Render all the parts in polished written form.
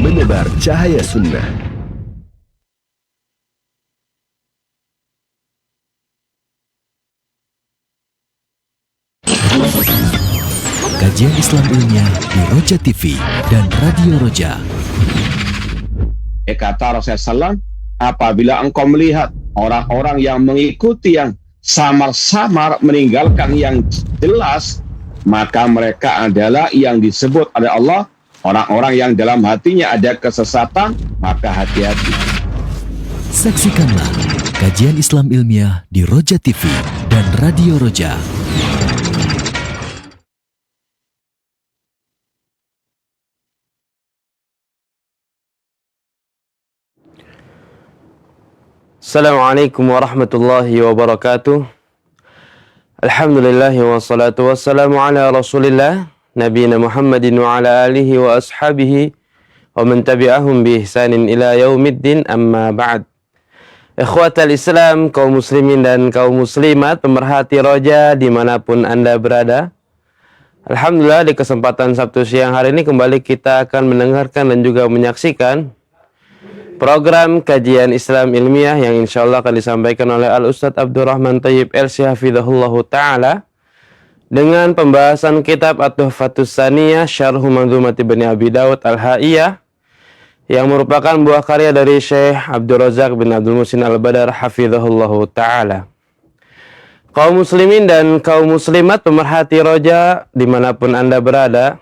menebar cahaya sunnah. Kajian Islam ilmiah di Roja TV dan Radio Roja. Kata Rasulullah SAW, apabila engkau melihat orang-orang yang mengikuti yang samar-samar meninggalkan yang jelas, maka mereka adalah yang disebut oleh Allah orang-orang yang dalam hatinya ada kesesatan, maka hati-hati. Saksikanlah kajian Islam ilmiah di Roja TV dan Radio Roja. Assalamualaikum warahmatullahi wabarakatuh. Alhamdulillahi wassalatu wassalamu ala rasulillah nabiyina Muhammadin wa ala alihi wa ashabihi wa man tabi'ahum bi ihsanin ila yaumiddin, amma ba'd. Ikhwatal Islam, kaum muslimin dan kaum muslimat, pemerhati Roja dimanapun Anda berada, alhamdulillah di kesempatan Sabtu siang hari ini kembali kita akan mendengarkan dan juga menyaksikan program kajian Islam ilmiah yang insya Allah akan disampaikan oleh Al-Ustadz Abdurrahman Thayyib LC Hafidhahullahu Ta'ala dengan pembahasan kitab At-Tuhfatus Tsaniyah Syarhu Manzumati Bani Abi Dawud Al-Ha'iyah yang merupakan buah karya dari Syekh Abdul Razak bin Abdul Muhsin Al-Badar Hafidhahullahu Ta'ala. Kaum muslimin dan kaum muslimat pemerhati Roja dimanapun Anda berada,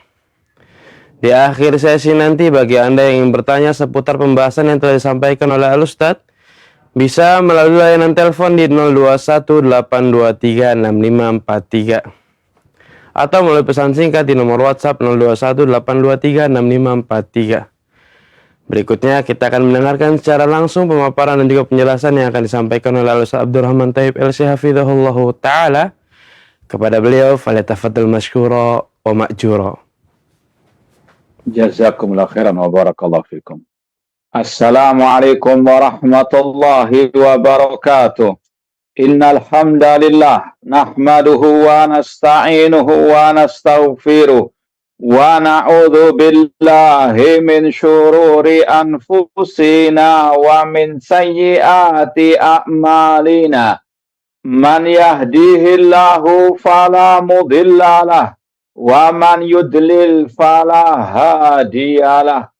di akhir sesi nanti bagi Anda yang ingin bertanya seputar pembahasan yang telah disampaikan oleh Al-Ustadz, bisa melalui layanan telepon di 0218236543 atau melalui pesan singkat di nomor WhatsApp 0218236543. Berikutnya kita akan mendengarkan secara langsung pemaparan dan juga penjelasan yang akan disampaikan oleh Al-Ustadz Abdurrahman Thayyib LC Hafidhahullahu Ta'ala. Kepada beliau, falyatafaddal masykura wa ma'jura. Jazakumullah khairan wa barakallahu fikum. Assalamualaikum warahmatullahi wabarakatuh. Innal hamdalillah nahmaduhu wa nasta'inuhu wa nastaghfiruh wa na'udzu billahi min syururi anfusina wa min sayyiati a'malina. Man yahdihillahu fala mudilla lahu wa man yudlil fala hadiyalah.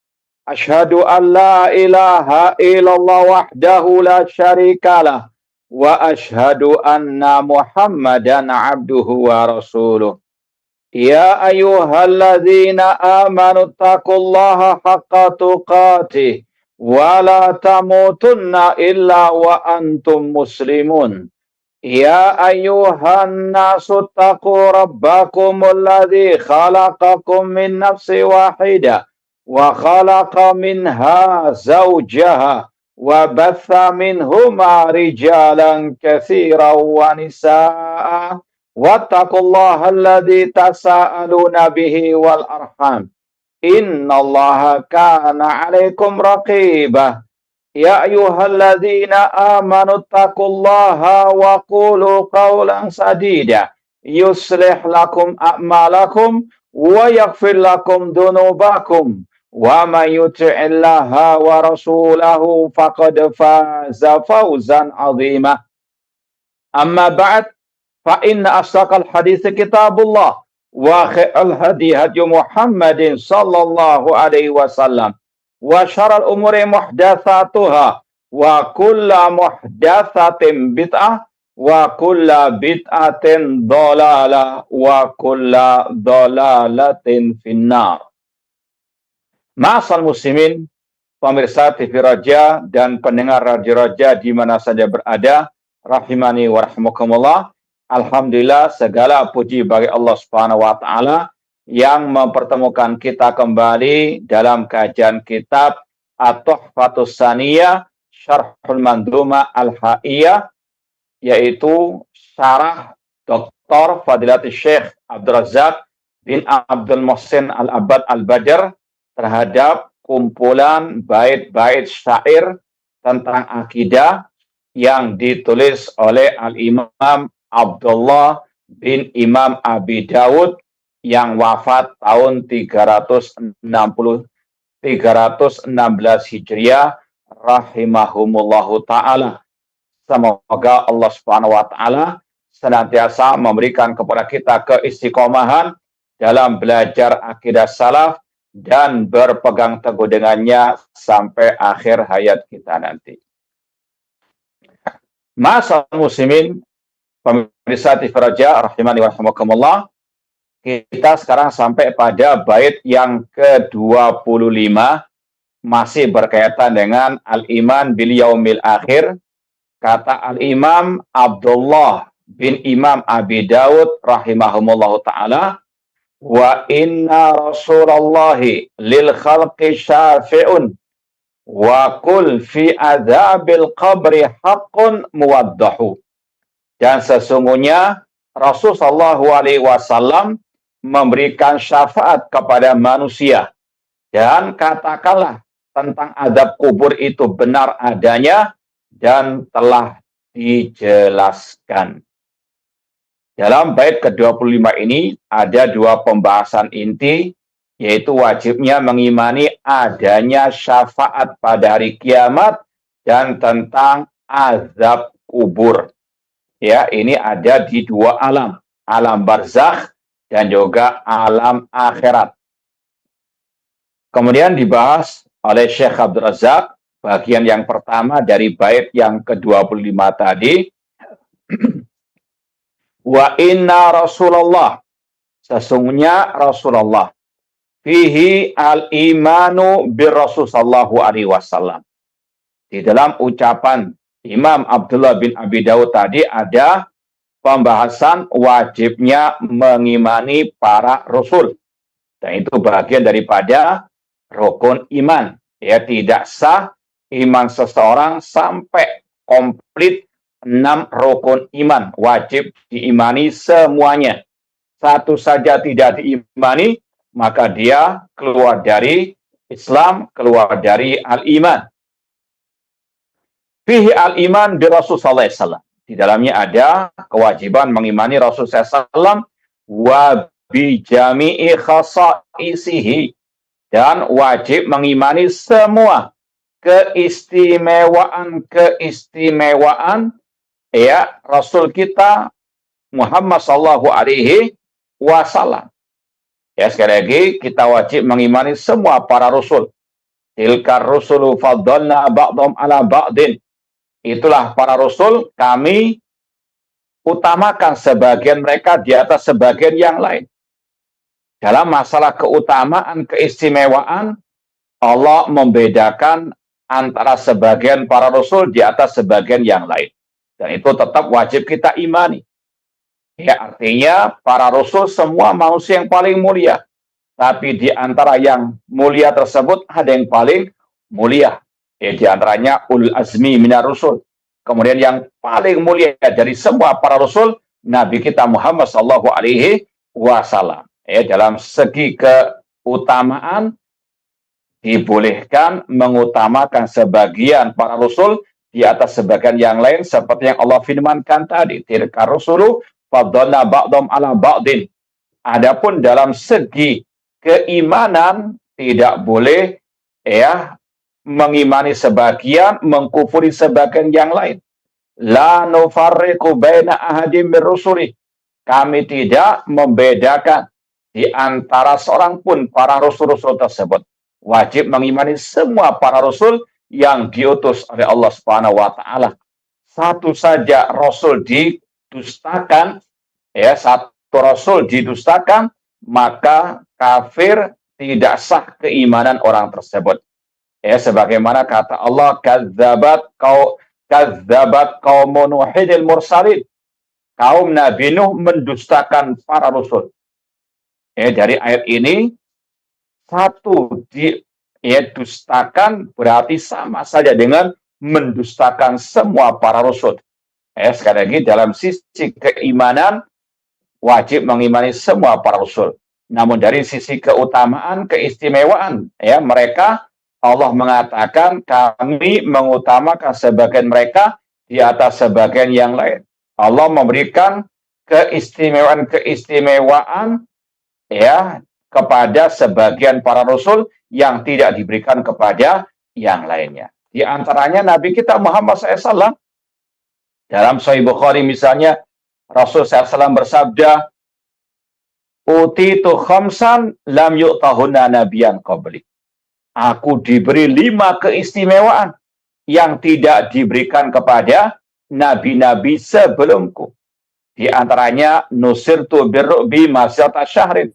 Asyhadu an la ilaha illallah wahdahu la syarikalah wa asyhadu anna Muhammadan abduhu wa rasuluh. Ya ayyuhalladzina amanu taqullaha haqqa tuqatih wa la tamutunna illa wa antum muslimun. Ya ayyuhan nasu taqu rabbakumul ladzi khalaqakum min nafsin wahidah wa khalaqa minha zawjaha wa batha minhuma rijalan katsiran wa nisaa'a wattaqullaha alladzi tasaaluna bihi wal arham innallaha kana 'alaikum raqibah. Ya ayyuhalladzina amanu taqullaha wa qulu qawlan sadida yuslih lakum a'malakum wa yaghfir lakum dhunubakum wa may yuti'illaha wa rasulahu faqad faza fawzan 'azima. Amma ba'd, fa inna asdaqal hadits kitabullah wa khairal hadi hadi Muhammadin sallallahu alaihi wasallam wa syarrul umuri muhdatsatuha wa kullu muhdatsatin bid'ah wa kullu bid'atin dhalalah wa kullu dhalalatin finnar. Ma'asal muslimin, pemirsa TV Roja dan pendengar Radio Roja di mana saja berada, rahimani wa rahimakumullah. Alhamdulillah, segala puji bagi Allah Subhanahu wa taala yang mempertemukan kita kembali dalam kajian kitab At-Tuhfatus Tsaniyah Syarhul Manzumah Al-Ha'iyah, yaitu syarah Dr. Fadilatul Syekh Abdul Razak bin Abdul Muhsin Al-Abbad Al-Badr terhadap kumpulan bait-bait syair tentang akidah yang ditulis oleh Al-Imam Abdullah bin Imam Abi Dawud yang wafat tahun 363 1316 Hijriah rahimahumullahu ta'ala. Semoga Allah Subhanahu wa ta'ala senantiasa memberikan kepada kita keistiqomahan dalam belajar akidah salaf dan berpegang teguh dengannya sampai akhir hayat kita nanti. Ma'asyiral muslimin, pemirsa TV Raja rahimani wa rahimakumullah, kita sekarang sampai pada bait yang ke-25, masih berkaitan dengan al-iman bil yaumil akhir. Kata al-Imam Abdullah bin Imam Abi Dawud rahimahumullahu ta'ala, wa inna rasulallahi lil khalqi syafi'un wa kul fi adzabil qabri haqqun muwaddahu. Dan sesungguhnya Rasulullah SAW memberikan syafaat kepada manusia, dan katakanlah tentang azab kubur itu benar adanya dan telah dijelaskan. Dalam bait ke-25 ini ada dua pembahasan inti, yaitu wajibnya mengimani adanya syafaat pada hari kiamat dan tentang azab kubur. Ya, ini ada di dua alam, alam barzakh dan juga alam akhirat. Kemudian dibahas oleh Syekh Abdul Razak bagian yang pertama dari bait yang ke-25 tadi. Wa inna Rasulullah, sesungguhnya Rasulullah, fihi al-imanu bir Rasul sallallahu alaihi wasallam. Di dalam ucapan Imam Abdullah bin Abi Dawud tadi ada pembahasan wajibnya mengimani para rasul. Dan itu bagian daripada rukun iman. Ya, tidak sah iman seseorang sampai komplit 6 rukun iman. Wajib diimani semuanya. Satu saja tidak diimani, maka dia keluar dari Islam, keluar dari al-iman. Fihi al-iman bi Rasul sallallahu alaihi wasallam. Di dalamnya ada kewajiban mengimani Rasul sallallahu alaihi wasallam wa bi jami'i khasaisihi, dan wajib mengimani semua keistimewaan ya Rasul kita Muhammad sallallahu alaihi wasallam. Ya, sekali lagi kita wajib mengimani semua para rasul. Tilkar rusulu faddalna ba'dhum ala ba'din. Itulah para rasul, kami utamakan sebagian mereka di atas sebagian yang lain. Dalam masalah keutamaan, keistimewaan, Allah membedakan antara sebagian para rasul di atas sebagian yang lain. Dan itu tetap wajib kita imani. Ya, artinya para rasul semua manusia yang paling mulia. Tapi di antara yang mulia tersebut ada yang paling mulia. Ya, di antaranya ulul azmi minar rusul. Kemudian yang paling mulia dari semua para rasul, Nabi kita Muhammad sallallahu alaihi wasallam. Ya, dalam segi keutamaan dibolehkan mengutamakan sebagian para rasul di atas sebagian yang lain, seperti yang Allah firmankan tadi, tilka rusulu faddalna ba'dhum ala ba'din. Adapun dalam segi keimanan tidak boleh ya mengimani sebagian, mengkufuri sebagian yang lain. La nufarriqu baina ahadim min rusuli. Kami tidak membedakan di antara seorang pun para rasul-rasul tersebut. Wajib mengimani semua para rasul yang diutus oleh Allah Subhanahu wa taala. Satu saja rasul didustakan, ya, satu rasul didustakan, maka kafir, tidak sah keimanan orang tersebut. Ya, sebagaimana kata Allah, kadzabat qaum Nuhil mursalin. Kaum Nabi Nuh mendustakan para rasul. Ya, dari ayat ini satu dustakan berarti sama saja dengan mendustakan semua para rasul. Ya, sekali lagi dalam sisi keimanan wajib mengimani semua para rasul. Namun dari sisi keutamaan, keistimewaan, ya, mereka, Allah mengatakan kami mengutamakan sebagian mereka di atas sebagian yang lain. Allah memberikan keistimewaan ya kepada sebagian para rasul yang tidak diberikan kepada yang lainnya. Di antaranya Nabi kita Muhammad SAW. Dalam Sahih Bukhari misalnya, Rasul SAW bersabda, "Utitu khamsan lam yu'tahunna nabiyan qabli." Aku diberi 5 keistimewaan yang tidak diberikan kepada nabi-nabi sebelumku. Di antaranya, nusirtu birru'bi masyata syahrin.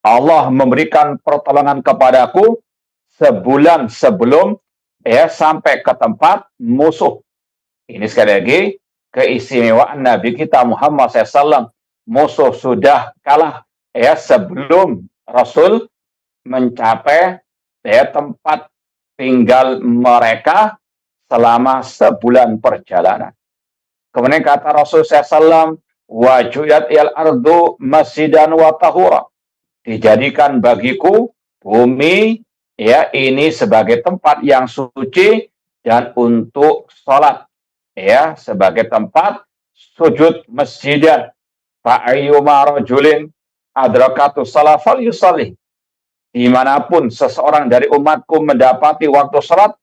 Allah memberikan pertolongan kepadaku sebulan sebelum sampai ke tempat musuh. Ini sekali lagi keistimewaan Nabi kita Muhammad SAW. Musuh sudah kalah sebelum Rasul mencapai tempat tinggal mereka selama sebulan perjalanan. Kemudian kata Rasul SAW, "Wajudat il ardu masjidan wa tahura." Dijadikan bagiku bumi ini sebagai tempat yang suci dan untuk sholat, sebagai tempat sujud masjidan. Fa'ayyuma rajulin adrakatu salat falyusalli. Dimanapun seseorang dari umatku mendapati waktu sholat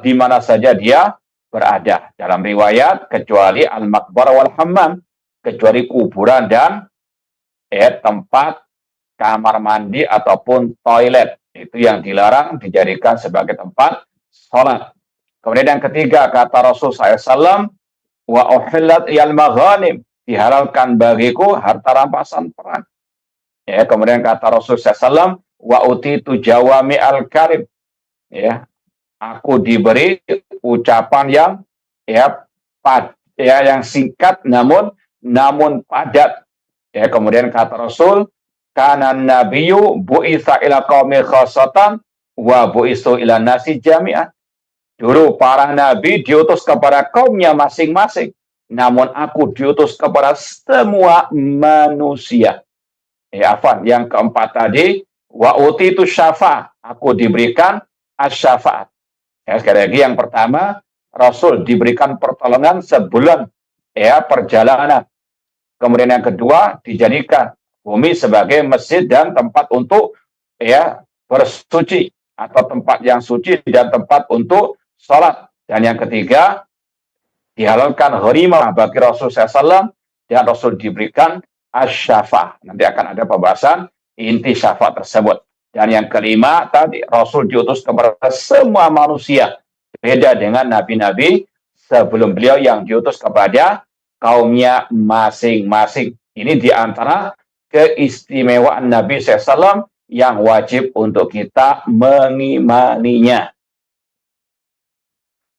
di mana saja dia berada. Dalam riwayat, kecuali al-maqbarah wal hammam, kecuali kuburan dan tempat kamar mandi ataupun toilet. Itu yang dilarang dijadikan sebagai tempat sholat. Kemudian yang ketiga, kata Rasul SAW, "Wa uhillat iyal maghanim." Dihalalkan bagiku harta rampasan perang. Kemudian kata Rasul SAW, "Wa utitu jawami al-karim." Aku diberi ucapan yang singkat namun padat. Kemudian kata Rasul, "Kana nabiyyu bu'itsa ila qaumi khassatan wa bu'itsu ila nasi jami'an." Dulu para nabi diutus kepada kaumnya masing-masing, namun aku diutus kepada semua manusia. Yang keempat tadi, wa utitu syafa', aku diberikan asy-syafa'at. Sekali lagi yang pertama, Rasul diberikan pertolongan sebulan perjalanan. Kemudian yang kedua, dijadikan bumi sebagai masjid dan tempat untuk bersuci, atau tempat yang suci dan tempat untuk sholat. Dan yang ketiga, dihalalkan ghanimah bagi Rasul SAW dan Rasul diberikan asy-syafa'ah. Nanti akan ada pembahasan inti syafaat tersebut. Dan yang kelima tadi, Rasul diutus kepada semua manusia. Beda dengan nabi-nabi sebelum beliau yang diutus kepada kaumnya masing-masing. Ini diantara keistimewaan Nabi SAW yang wajib untuk kita mengimaninya.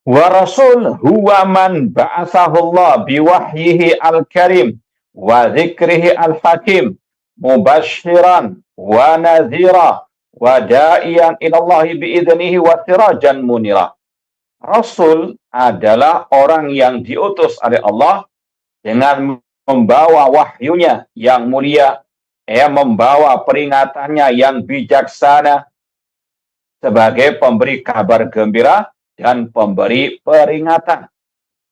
Wa Rasul huwa man ba'athahullah biwahyihi al-karim wa dzikrihi al-hakim mubashiran wa nadhira wa da'iyan ilallahi bi'idnihi wa sirajan munira. Rasul adalah orang yang diutus oleh Allah dengan membawa wahyunya yang mulia, membawa peringatannya yang bijaksana sebagai pemberi kabar gembira dan pemberi peringatan.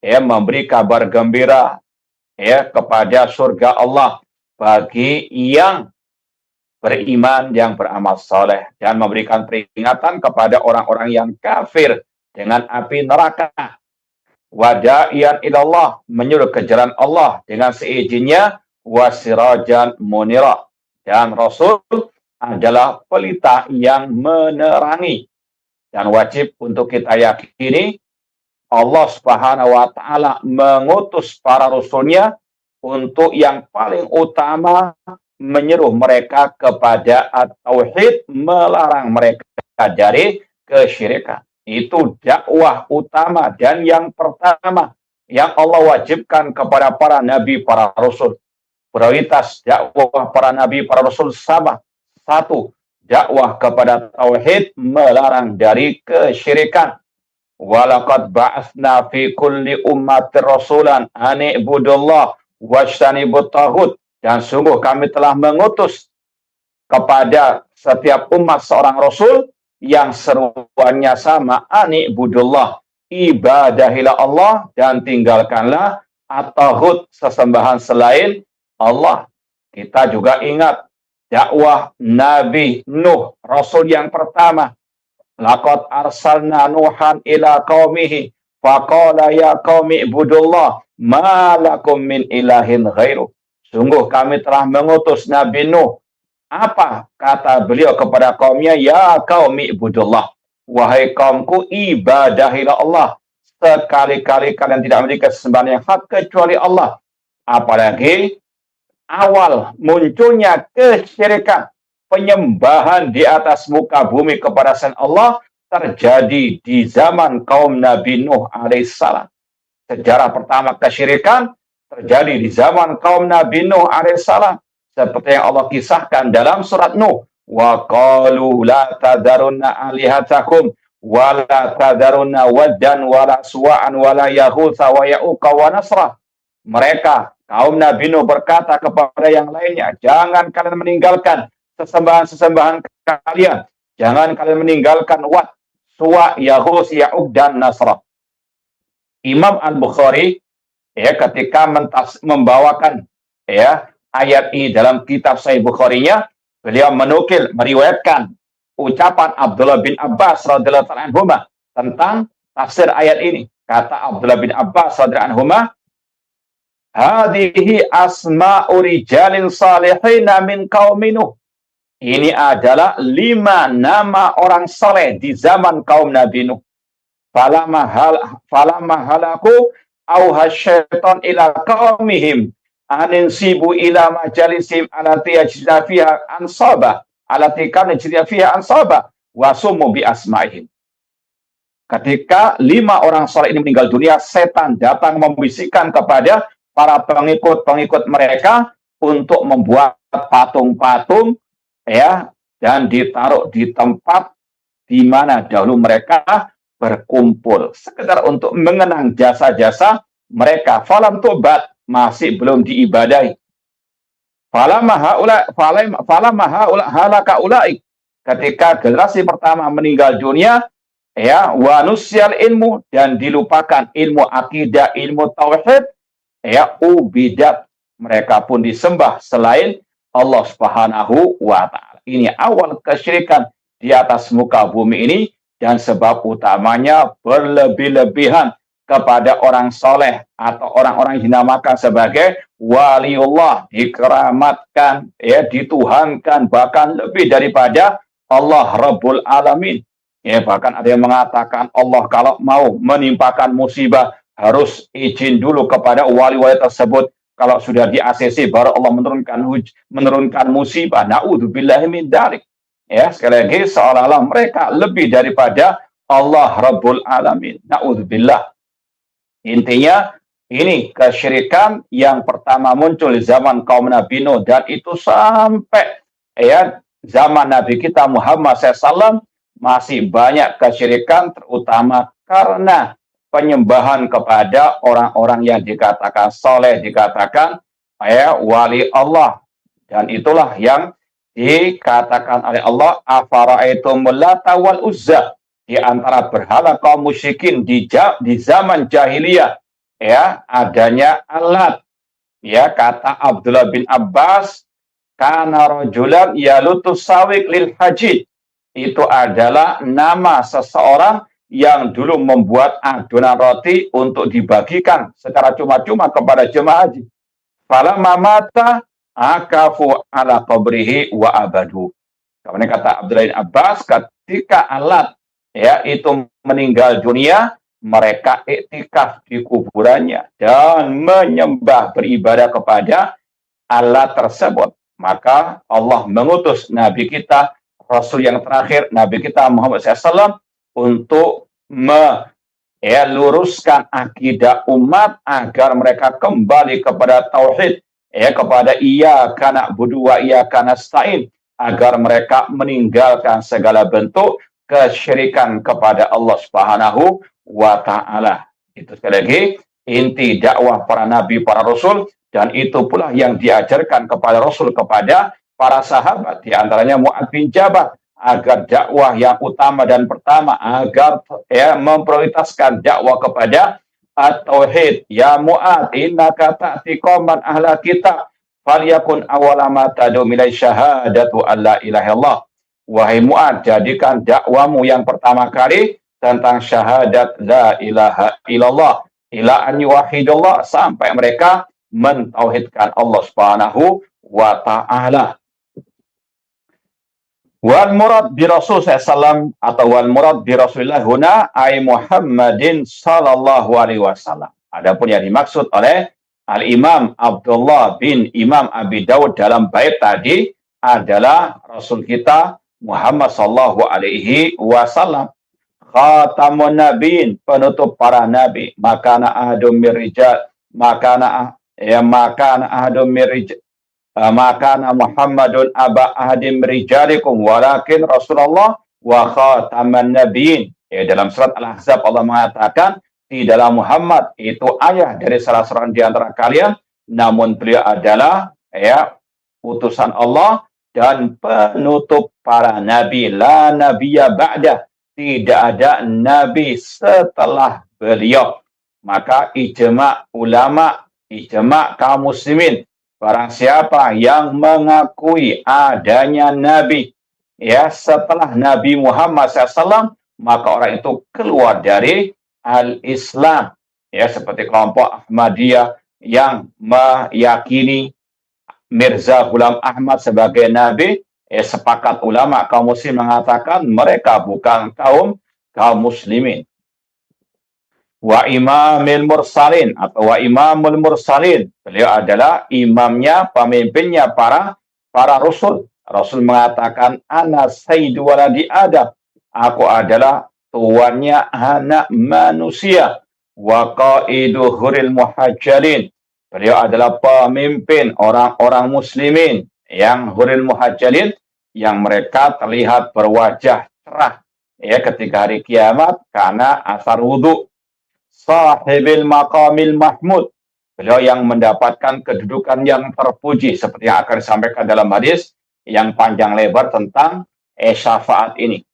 Memberi kabar gembira kepada surga Allah bagi yang beriman, yang beramal soleh, dan memberikan peringatan kepada orang-orang yang kafir dengan api neraka. Wada'iyan ilallah, menyuruh ke jalan Allah dengan seizinnya, wasirajan munira, dan Rasul adalah pelita yang menerangi. Dan wajib untuk kita yakini Allah Subhanahu wa Ta'ala mengutus para rasulnya untuk yang paling utama menyeru mereka kepada at-tauhid, melarang mereka dari kesyirikan. Itu dakwah utama dan yang pertama yang Allah wajibkan kepada para nabi, para rasul. Prioritas dakwah para nabi, para rasul sama. Satu, dakwah kepada tauhid, melarang dari kesyirikan. Walaqad ba'atsna fi kulli ummatir rasulan an i'budullah wajtanibut taghut. Dan sungguh kami telah mengutus kepada setiap umat seorang rasul yang seruannya sama, ani budullah, ibadahilah Allah dan tinggalkanlah at-taghut, sesembahan selain Allah. Kita juga ingat dakwah Nabi Nuh, Rasul yang pertama. Laqad arsalna Nuhan ila qaumihi faqala ya qaumi ibudullah ma lakum min ilahin ghairu. Sungguh kami telah mengutus Nabi Nuh. Apa kata beliau kepada kaumnya? Ya qaumi ibudullah. Wahai kaumku, ibadahilah Allah. Sekali-kali kalian tidak memiliki sesembahan yang hak kecuali Allah. Apalagi awal munculnya kesyirikan, penyembahan di atas muka bumi kepada selain Allah terjadi di zaman kaum Nabi Nuh alaihissalam. Sejarah pertama kesyirikan terjadi di zaman kaum Nabi Nuh alaihissalam, seperti yang Allah kisahkan dalam surat Nuh. Wa qalu la tadarunna alihatakum wa la tadarunna waddan wa la suwa'an wa la yaghutsa wa ya'uqa wa nasra. Mereka, kaum Nabi Nuh, berkata kepada yang lainnya, jangan kalian meninggalkan sesembahan-sesembahan kalian. Jangan kalian meninggalkan Wad, Suwa, Yaghus, Ya'uq, dan Nasra. Imam Al-Bukhari ketika membawakan ayat ini dalam kitab Sahih Bukharinya, beliau meriwayatkan ucapan Abdullah bin Abbas radhiyallahu anhu tentang tafsir ayat ini. Kata Abdullah bin Abbas radhiyallahu anhu, hadhihi asma'u rijalin salihina min qaumi Nuh. Ini adalah 5 nama orang saleh di zaman kaum Nabi Nuh. Falamma halaku auha syaitan ila qaumihim aninsibu ila majalisim alati yajna fiha ansaba alati kana yajna fiha ansaba wasumu bi asma'ihim. Ketika 5 orang saleh ini meninggal dunia, setan datang membisikkan kepada para pengikut-pengikut mereka untuk membuat patung-patung dan ditaruh di tempat di mana dahulu mereka berkumpul, sekedar untuk mengenang jasa-jasa mereka. Falam tobat, masih belum diibadahi. Falamma halaka ulai, ketika generasi pertama meninggal dunia, wa nusyal ilmu, dan dilupakan ilmu akidah, ilmu tauhid, ubidat, mereka pun disembah selain Allah Subhanahu wa ta'ala. Ini awal kesyirikan di atas muka bumi ini, dan sebab utamanya berlebih-lebihan kepada orang soleh atau orang-orang yang dinamakan sebagai waliullah, dikeramatkan, dituhankan, bahkan lebih daripada Allah Rabbul Alamin. Bahkan ada yang mengatakan Allah kalau mau menimpakan musibah harus izin dulu kepada wali-wali tersebut. Kalau sudah di ACC baru Allah menurunkan musibah. Na'udzubillahi min dzalik. Sekali lagi seolah-olah mereka lebih daripada Allah Rabbul Alamin. Na'udzubillah. Intinya ini kesyirikan yang pertama muncul di zaman kaum Nabi Nuh, dan itu sampai zaman Nabi kita Muhammad SAW masih banyak kesyirikan, terutama karena penyembahan kepada orang-orang yang dikatakan soleh, dikatakan wali Allah. Dan itulah yang dikatakan oleh Allah, afara'aitumul Lata wal Uzza, di antara berhala kaum musyrikin di zaman jahiliyah adanya Alat. Kata Abdullah bin Abbas, kana rajulan yalutus sawik lil hajid, itu adalah nama seseorang yang dulu membuat adonan roti untuk dibagikan secara cuma-cuma kepada jemaah haji. Falamma mata akafu ala qabrihi wa abadu. Kemudian kata Abdullah bin Abbas, ketika Alat itu meninggal dunia, mereka iktikaf di kuburannya dan menyembah, beribadah kepada Alat tersebut. Maka Allah mengutus Nabi kita, Rasul yang terakhir, Nabi kita Muhammad SAW, untuk meluruskan akidah umat agar mereka kembali kepada tauhid, kepada iyyaka na'budu wa iyyaka nasta'in, agar mereka meninggalkan segala bentuk kesyirikan kepada Allah Subhanahu wa ta'ala. Itu sekali lagi inti dakwah para nabi, para rasul, dan itu pula yang diajarkan kepada Rasul kepada para sahabat, di antaranya Mu'adz bin Jabal, agar dakwah yang utama dan pertama agar memprioritaskan dakwah kepada at-tauhid. Ya Mu'adz, innaka ta'ti qauman ahla kitab falyakun awwala ma tad'u ilai syahadatu alla ilaha illallah. Wahai Mu'ad, jadikan dakwamu yang pertama kali tentang syahadat la ilaha illallah ila an yuwahhidullah, sampai mereka mentauhidkan Allah Subhanahu wa taala. Wal murad bi Rasul sallallahu atau wal murad bi Rasulillah huna ay Muhammadin sallallahu alaihi wasallam. Adapun yang dimaksud oleh Al-Imam Abdullah bin Imam Abi Dawud dalam bait tadi adalah Rasul kita Muhammad sallallahu alaihi wasallam, khatamun nabiin, penutup para nabi. Makana ahadum mirrijal, makana ahadum mirrijal, makana Muhammadun aba ahadim rijalikum walakin Rasulullah wa khataman nabiin. Dalam surat Al-Ahzab Allah mengatakan tidaklah Muhammad itu ayah dari salah seorang di antara kalian, namun beliau adalah utusan Allah dan penutup para nabi. La nabiyya ba'da, tidak ada nabi setelah beliau. Maka ijma ulama, ijma kaum muslimin, barang siapa yang mengakui adanya nabi setelah Nabi Muhammad SAW, maka orang itu keluar dari al-Islam. Seperti kelompok Ahmadiyah yang meyakini Mirza Ghulam Ahmad sebagai nabi, sepakat ulama kaum muslim mengatakan mereka bukan kaum muslimin. Wa imamil mursalin atau wa imamul mursalin, beliau adalah imamnya, pemimpinnya para rasul. Rasul mengatakan ana sayyidu waladi Adam, aku adalah tuannya anak manusia. Wa qaidu huril muhajjalin, beliau adalah pemimpin orang-orang muslimin yang huril muhajjalin, yang mereka terlihat berwajah cerah ketika hari kiamat karena asar wudhu. Sahibil maqamil mahmud, beliau yang mendapatkan kedudukan yang terpuji, seperti yang akan disampaikan dalam hadis yang panjang lebar tentang syafaat ini.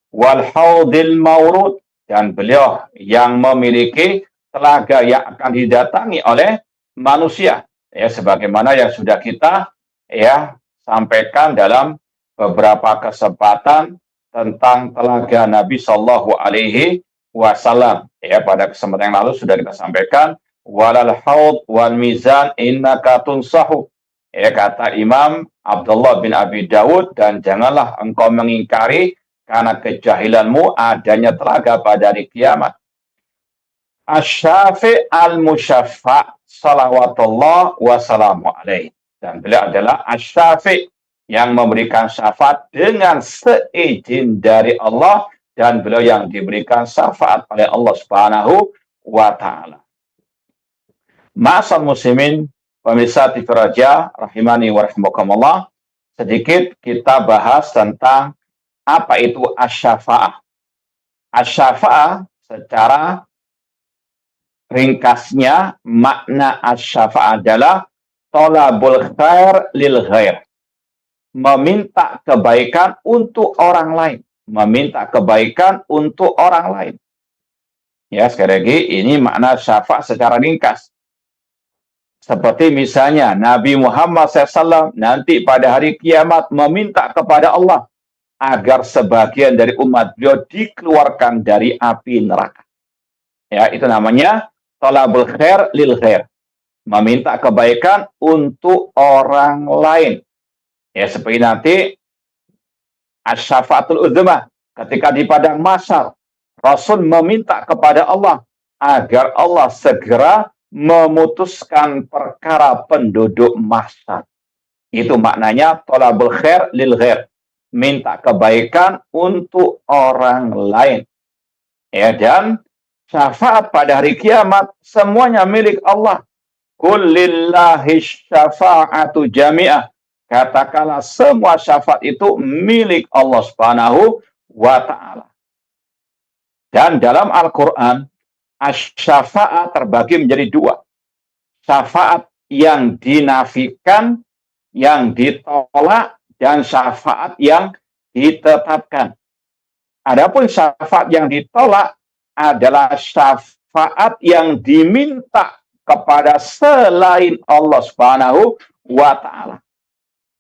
Wal haudil maurud, dan beliau yang memiliki telaga yang akan didatangi oleh manusia, sebagaimana yang sudah kita sampaikan dalam beberapa kesempatan tentang telaga Nabi Shallallahu Alaihi Wasallam. Pada kesempatan yang lalu sudah kita sampaikan, walal haud wal mizan innaka tunsahu. Kata Imam Abdullah bin Abi Dawud, dan janganlah engkau mengingkari karena kejahilanmu adanya telaga pada hari kiamat. Asy-Syafi' al-Musyaffa' salawatullah wassalamu alaihi. Dan beliau adalah Asy-Syafi' yang memberikan syafaat dengan seizin dari Allah, dan beliau yang diberikan syafaat oleh Allah Subhanahu wa taala. Ma'asal muslimin, pemirsa TV Raja rahimani wa rahimakumullah, sedikit kita bahas tentang apa itu asy-syafa'ah. Asy-syafa'ah secara ringkasnya, makna asy-syafa'ah adalah thalabul khair lil ghair, meminta kebaikan untuk orang lain, meminta kebaikan untuk orang lain. Sekali lagi, ini makna syafa' secara ringkas. Seperti misalnya Nabi Muhammad SAW nanti pada hari kiamat meminta kepada Allah agar sebagian dari umat beliau dikeluarkan dari api neraka. Itu namanya thalabul khair lil khair, meminta kebaikan untuk orang lain. Seperti nanti asy-syafaatul udzma, ketika di padang mahsyar Rasul meminta kepada Allah agar Allah segera memutuskan perkara penduduk mahsyar. Itu maknanya thalabul khair lil khair, minta kebaikan untuk orang lain. Dan syafaat pada hari kiamat semuanya milik Allah. Qul lillahi syafa'atu jami'ah, katakanlah semua syafaat itu milik Allah Subhanahu wa ta'ala. Dan dalam Al-Quran, asy-syafa'ah terbagi menjadi dua. Syafaat yang dinafikan, yang ditolak, dan syafaat yang ditetapkan. Adapun syafaat yang ditolak adalah syafaat yang diminta kepada selain Allah Subhanahu wa ta'ala.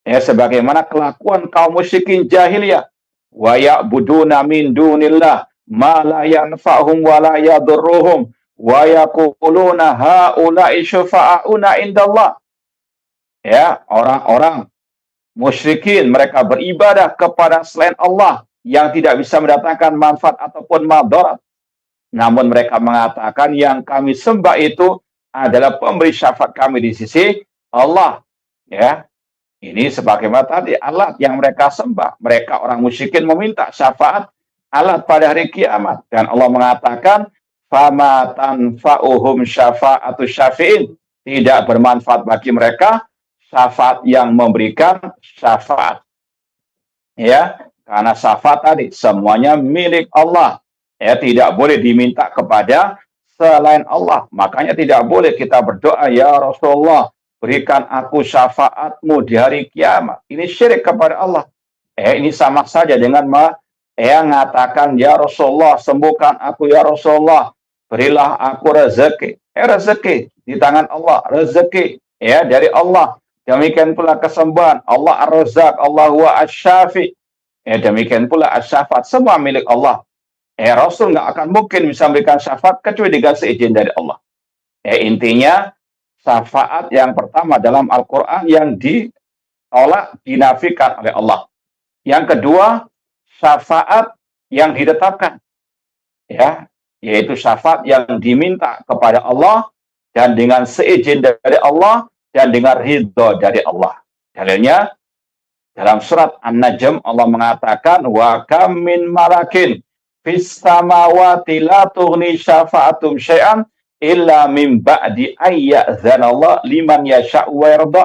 Ya, sebagaimana kelakuan kaum musyrikin jahiliyah, wa ya'buduna min dunillah ma la yanfa'hum wa la yadurruhum wa yaquluna haula'i syufa'auna indallah. Ya, orang-orang musyrikin mereka beribadah kepada selain Allah yang tidak bisa mendatangkan manfaat ataupun madarat. Namun mereka mengatakan yang kami sembah itu adalah pemberi syafaat kami di sisi Allah. Ya, ini sebagaimana tadi alat yang mereka sembah. Mereka orang musyrikin meminta syafaat alat pada hari kiamat. Dan Allah mengatakan, fama tanfa'uhum syafa'atu syafi'in. Tidak bermanfaat bagi mereka syafaat yang memberikan syafaat. Ya, karena syafaat tadi semuanya milik Allah. Ya, tidak boleh diminta kepada selain Allah. Makanya tidak boleh kita berdoa, ya Rasulullah, berikan aku syafaatmu di hari kiamat. Ini syirik kepada Allah. Ini sama saja dengan mengatakan, ya Rasulullah, sembuhkan aku, ya Rasulullah, berilah aku rezeki. Rezeki di tangan Allah, rezeki ya dari Allah. Demikian pula kesembuhan, Allah Ar-Razzaq, Allah huwa Asy-Syafi. Demikian pula asy-syafaat, semua milik Allah. Rasul nggak akan mungkin bisa memberikan syafaat kecuali dengan seizin dari Allah. Intinya syafaat yang pertama dalam Al-Quran yang ditolak, dinafikan oleh Allah. Yang kedua, syafaat yang ditetapkan. Ya, yaitu syafaat yang diminta kepada Allah dan dengan seizin dari Allah dan dengan ridho dari Allah. Dalilnya dalam surat An-Najm Allah mengatakan, wa kam min malakin fis samawati la tughni syafa'atum syai'an illa min ba'di ayya'zanallah liman yasha'u wa yarda.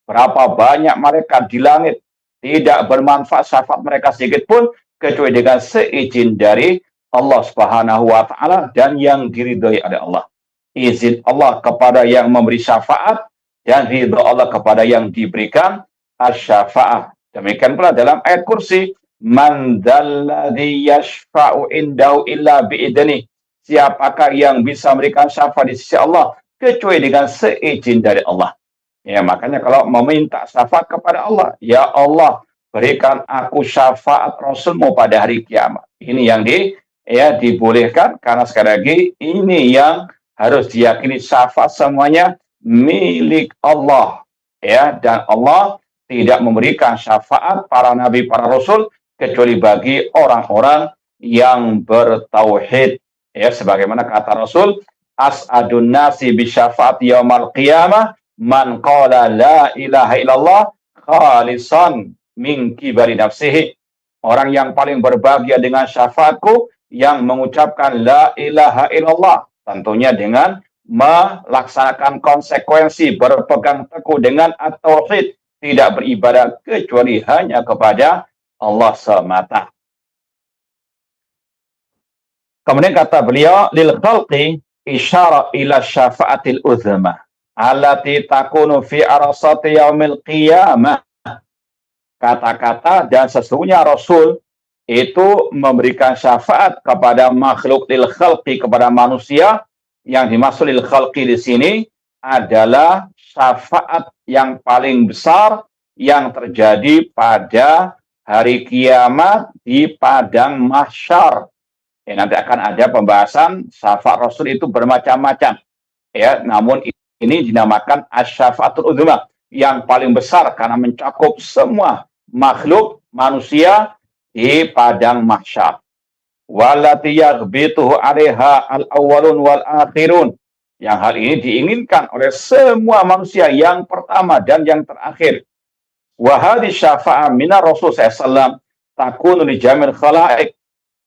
Berapa banyak malaikat di langit tidak bermanfaat syafaat mereka sedikit pun kecuali dengan seizin dari Allah Subhanahu wa taala dan yang diridhoi oleh Allah. Izin Allah kepada yang memberi syafaat dan ridho Allah kepada yang diberikan asy-syafa'ah. Demikian pula dalam ayat kursi, man dzalladzi yashfa'u indahu illa bi'idni. Siapakah yang bisa memberikan syafaat di sisi Allah kecuali dengan seizin dari Allah. Ya, makanya kalau meminta syafaat kepada Allah, ya Allah, berikan aku syafaat Rasulmu pada hari kiamat. Ini yang dibolehkan, karena sekali lagi ini yang harus diyakini, syafaat semuanya milik Allah. Ya, dan Allah tidak memberikan syafaat para nabi, para rasul kecuali bagi orang-orang yang bertauhid. Ya, sebagaimana kata Rasul, as'adun nasi bi syafaati yaumal qiyamah man qala la ilaha illallah khalisan min kibari nafsihi. Orang yang paling berbahagia dengan syafaatku yang mengucapkan la ilaha illallah, tentunya dengan melaksanakan konsekuensi, berpegang teguh dengan at-tauhid, tidak beribadah kecuali hanya kepada Allah semata. Kemudian kata beliau, lil khalqi isyara ila syafaatil uzma allati takunu fi arasati yaumil qiyamah. Kata-kata dan sesungguhnya Rasul itu memberikan syafaat kepada makhluk, lil khalqi, kepada manusia. Yang dimaksud lil khalqi di sini adalah syafaat yang paling besar yang terjadi pada hari kiamat di padang mahsyar. Nanti akan ada pembahasan syafaat Rasul itu bermacam-macam. Ya, namun ini dinamakan asy-syafaatul uzma, yang paling besar karena mencakup semua makhluk manusia di padang mahsyar. Walati yaghbituhu 'alaiha al-awwalun wal akhirun. Yang hal ini diinginkan oleh semua manusia, yang pertama dan yang terakhir. Wa hadhi syafa'ah minar Rasul sallallahu alaihi wasallam takunu li jamil khalaiq.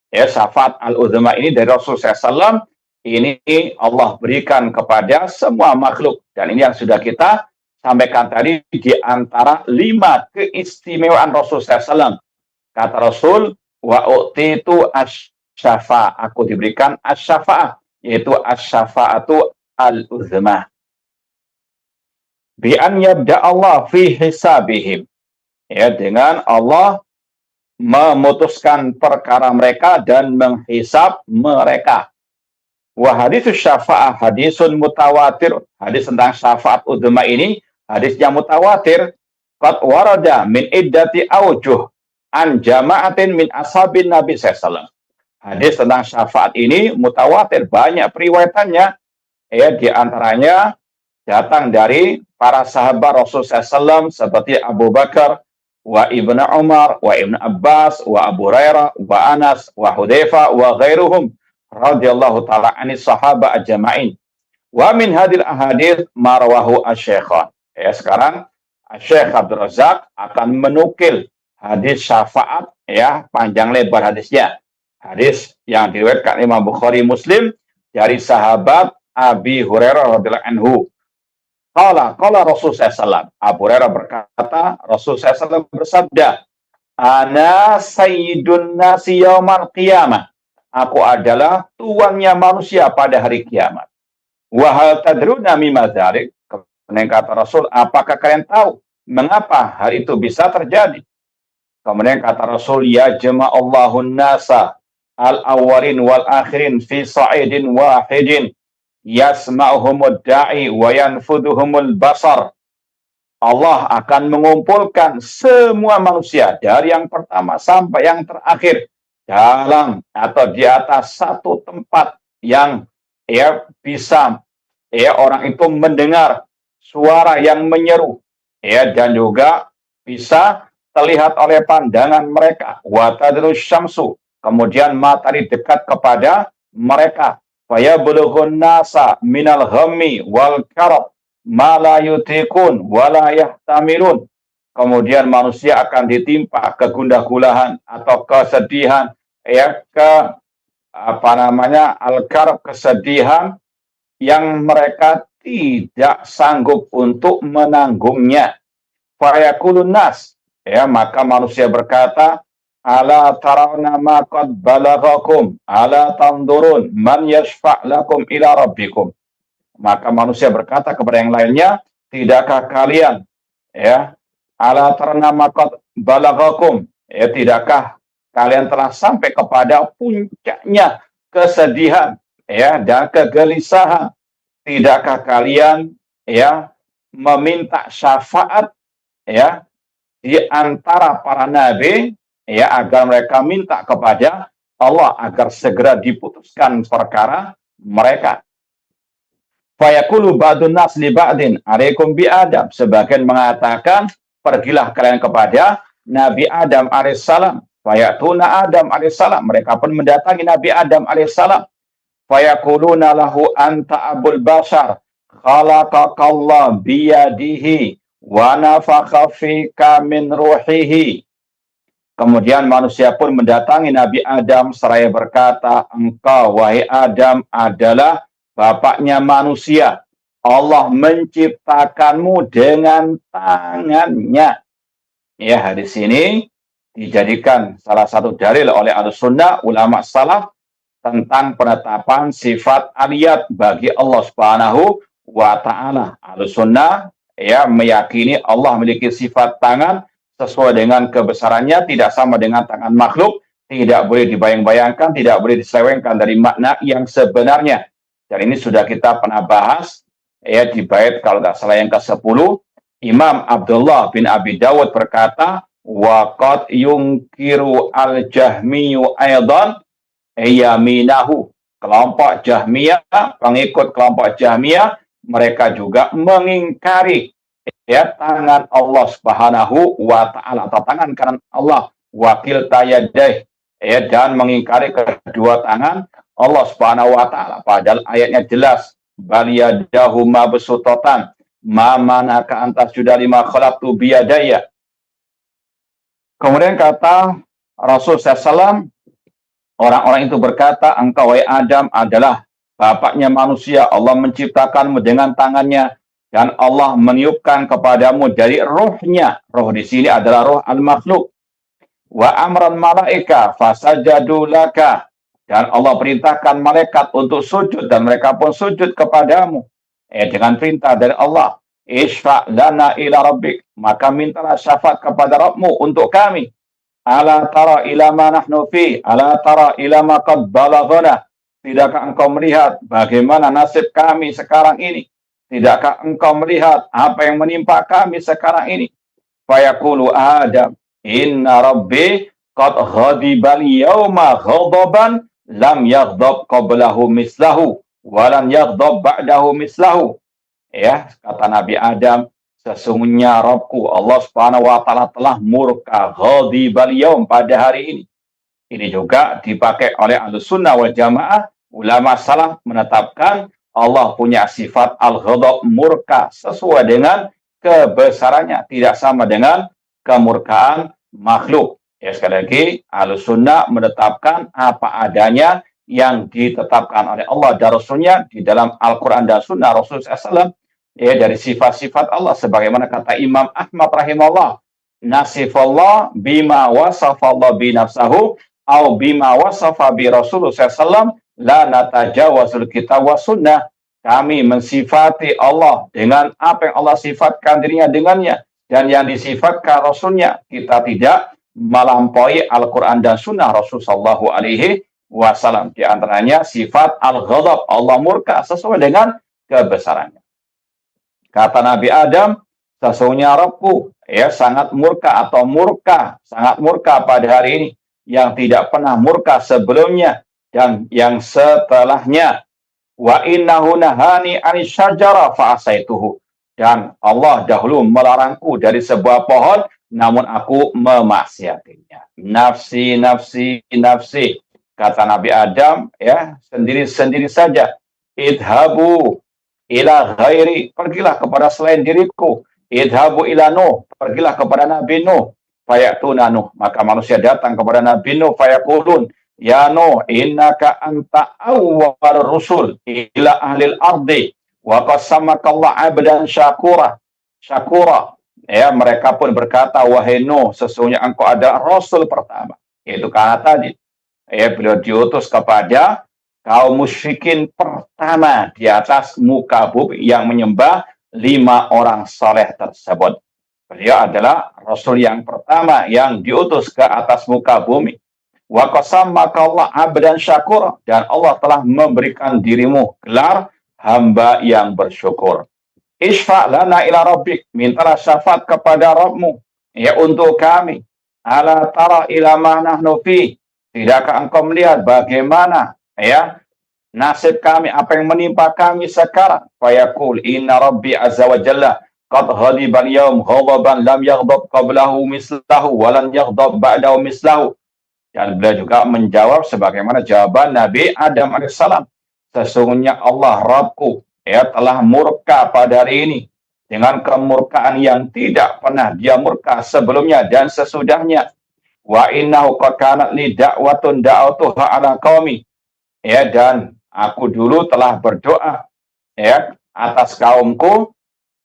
Ya, syafaat al-uzma ini dari Rasul SAW, ini Allah berikan kepada semua makhluk. Dan ini yang sudah kita sampaikan tadi, di antara 5 keistimewaan Rasul SAW. Kata Rasul, wa u'titu asy-syafa'ah, aku diberikan asy-syafa'ah, yaitu asy-syafa'atu al-uzma. Bi an yabda Allah fi hisabihim. Ya, dengan Allah memutuskan perkara mereka dan menghisab mereka. Wa haditsus syafa'ah hadisun mutawatir. Hadis tentang syafaat uzma ini Hadis yang mutawatir qad warada min iddati aujuh an jama'atin min ashabin Nabi SAW. Hadis tentang syafaat ini mutawatir, banyak periwayatannya. Ya, di antaranya datang dari para sahabat Rasulullah SAW seperti Abu Bakar, wa Ibnu Umar, wa Ibnu Abbas, wa Abu Hurairah, wa Anas, wa Hudzaifah, wa ghairuhum radhiyallahu ta'ala anis sahabat ajma'in. Wa min hadil ahadits marwahu asy-syaikhan. Ya, sekarang Syekh Abdul Razak akan menukil hadis syafaat, ya, panjang lebar hadisnya. Hadis yang diriwayatkan Imam Bukhari Muslim dari sahabat Abi Hurairah radhiyallahu anhu. Qala Rasulullah SAW. Abu Hurairah berkata, Rasulullah SAW bersabda, "Ana sayyidun nasi yaumal qiyamah." Aku adalah tuannya manusia pada hari kiamat. Wa hal tadruna mimma dzalik? Kemudian kata Rasul, apakah kalian tahu mengapa hari itu bisa terjadi? Kemudian kata Rasul, ya jama'allahun nasa al-awwalin wal akhirin fi sa'idin wahidin yasma'uhumud da'i wa yanfuduhumul basar. Allah akan mengumpulkan semua manusia dari yang pertama sampai yang terakhir dalam atau di atas satu tempat yang bisa orang itu mendengar suara yang menyeru, dan juga bisa terlihat oleh pandangan mereka. Wa tadrus syamsu, kemudian matahari dekat kepada mereka. Faya bulughun nasa minal ghammi wal karab ma la yutiqun wa la yahtamilun. Kemudian manusia akan ditimpa kegundah gulahan atau kesedihan, al-karab, kesedihan yang mereka tidak sanggup untuk menanggungnya. Fayakulun nas, maka manusia berkata, ala tarawna ma qad balaghakum, ala tandurun man yashfa' lakum ila rabbikum. Maka manusia berkata kepada yang lainnya, tidakkah kalian, ala tarawna ma qad balaghakum, tidakkah kalian telah sampai kepada puncaknya kesedihan, dan kegelisahan. Tidakkah kalian meminta syafaat di antara para nabi agar mereka minta kepada Allah agar segera diputuskan perkara mereka. Fayaqulu ba'dun nas li ba'din alaikum bi Adam. Sebagian mengatakan, pergilah kalian kepada Nabi Adam alaihissalam. Fayatuna Adam alaihissalam. Mereka pun mendatangi Nabi Adam alaihissalam. Fayaquluna lahu anta abul bashar khalaqakallah biyadihi wa nafakha fika min ruhihi. Kemudian manusia pun mendatangi Nabi Adam seraya berkata, engkau wahai Adam adalah bapaknya manusia. Allah menciptakanmu dengan tangannya. Ya, hadis ini dijadikan salah satu dalil oleh Ahlussunnah, ulama salaf, tentang penetapan sifat aliyat bagi Allah Subhanahu wa ta'ala. Ahlussunnah meyakini Allah memiliki sifat tangan sesuai dengan kebesarannya, tidak sama dengan tangan makhluk, tidak boleh dibayang-bayangkan, tidak boleh diselewengkan dari makna yang sebenarnya. Dan ini sudah kita pernah bahas di bait kalau tidak salah yang ke-10. Imam Abdullah bin Abi Dawud berkata, wa qad yunkiru al-jahmiyu aidan yaminahu. Kelompok Jahmiyah, pengikut kelompok Jahmiyah, mereka juga mengingkari tangan Allah Subhanahu wa ta'ala, atau tangan kanan Allah, wakil tayadeh, dan mengingkari kedua tangan Allah Subhanahu wa ta'ala. Padahal ayatnya jelas, bal yadahu mabsutatan ma manaka antas sudah lima khalaqtu biyadaya. Kemudian kata Rasul SAW, orang-orang itu berkata, engkau wahai Adam adalah bapaknya manusia. Allah menciptakanmu dengan tangannya dan Allah meniupkan kepadamu dari rohnya. Roh di sini adalah roh al-makhluk. Wa amran malaika fasajadu laka, dan Allah perintahkan malaikat untuk sujud dan mereka pun sujud kepadamu. Dengan perintah dari Allah. Isfa' lana ila rabbik, maka mintalah syafaat kepada Rabbmu untuk kami. Ala tara ila ma nahnu fi, ala tara ila ma qad balaghana. Tidakkah engkau melihat bagaimana nasib kami sekarang ini? tidakkah engkau melihat apa yang menimpa kami sekarang ini? Fayaqulu Adam, inna rabbi qad ghadibal yawma ghadaban lam yaghdab qablahu mislahu wa lam yaghdab ba'dahu mislahu. Ya, kata Nabi Adam, sesungguhnya Rabbku Allah Subhanahu wa taala telah murka ghadibal yaum pada hari ini. Ini juga dipakai oleh Ahlussunnah wal Jamaah. Ulama salaf menetapkan Allah punya sifat al-ghadab, murka, sesuai dengan kebesarannya, tidak sama dengan kemurkaan makhluk. Ya, sekali lagi, Ahlussunnah menetapkan apa adanya yang ditetapkan oleh Allah dan Rasulnya di dalam Al-Quran dan Sunnah Rasulullah SAW, ya, dari sifat-sifat Allah, sebagaimana kata Imam Ahmad rahimahullah, nasifallah bima wasafallah binafsahu au bima wasafa bi Rasulullah SAW la natajawazul kitab wa sunnah. Kami mensifati Allah dengan apa yang Allah sifatkan dirinya dengannya, dan yang disifatkan Rasulnya. Kita tidak melampaui Al-Quran dan Sunnah Rasul Sallallahu Alaihi Wasallam. Di antaranya sifat al-ghadab, Allah murka sesuai dengan kebesarannya. Kata Nabi Adam, sesungguhnya Rabbku, ya, sangat murka atau murka, sangat murka pada hari ini, yang tidak pernah murka sebelumnya dan yang setelahnya. Wa innahu nahani anis syajara fa asaituhu. Dan Allah dahulu melarangku dari sebuah pohon, namun aku memaksiatinya. Nafsi, nafsi, nafsi. Kata Nabi Adam, ya, sendiri-sendiri saja. Idhabu ila ghairi, pergilah kepada selain diriku. Idhabu ila Nuh, pergilah kepada Nabi Nuh. Fayatuna Nuh, maka manusia datang kepada Nabi Nuh. Fayaqulun, ya Nuh, innaka anta awwal rusul ila ahlil ardi wa qasamakallah abdan syakura. Ya, mereka pun berkata, wahai Nuh, sesungguhnya engkau adalah rasul pertama. Itu karena tadi, ya, beliau diutus kepada kaum musyrikin pertama di atas muka bumi yang menyembah 5 orang saleh tersebut. Beliau adalah Rasul yang pertama yang diutus ke atas muka bumi. Wa qasamakallah abdan syakur, dan Allah telah memberikan dirimu gelar hamba yang bersyukur. Isfa' lana ila rabbik, mintalah syafaat kepada Rabbmu, ya, untuk kami. Ala tara ila ma nahnu fi, tidakkah engkau melihat bagaimana, ya, nasib kami, apa yang menimpa kami sekarang? Fayaqul inna rabbi azza wa jalla qad ghadibal yawm ghadaban lam yaghdab qablahu mislahu wa lam yaghdab ba'dahu mislahu. Dan beliau juga menjawab sebagaimana jawaban Nabi Adam alaihissalam, sesungguhnya Allah Rabbku, ya, telah murka pada hari ini dengan kemurkaan yang tidak pernah dia murka sebelumnya dan sesudahnya. Wa innahu qad kanat li da'watun da'awtuha ala qaumi, ya, dan aku dulu telah berdoa, ya, atas kaumku,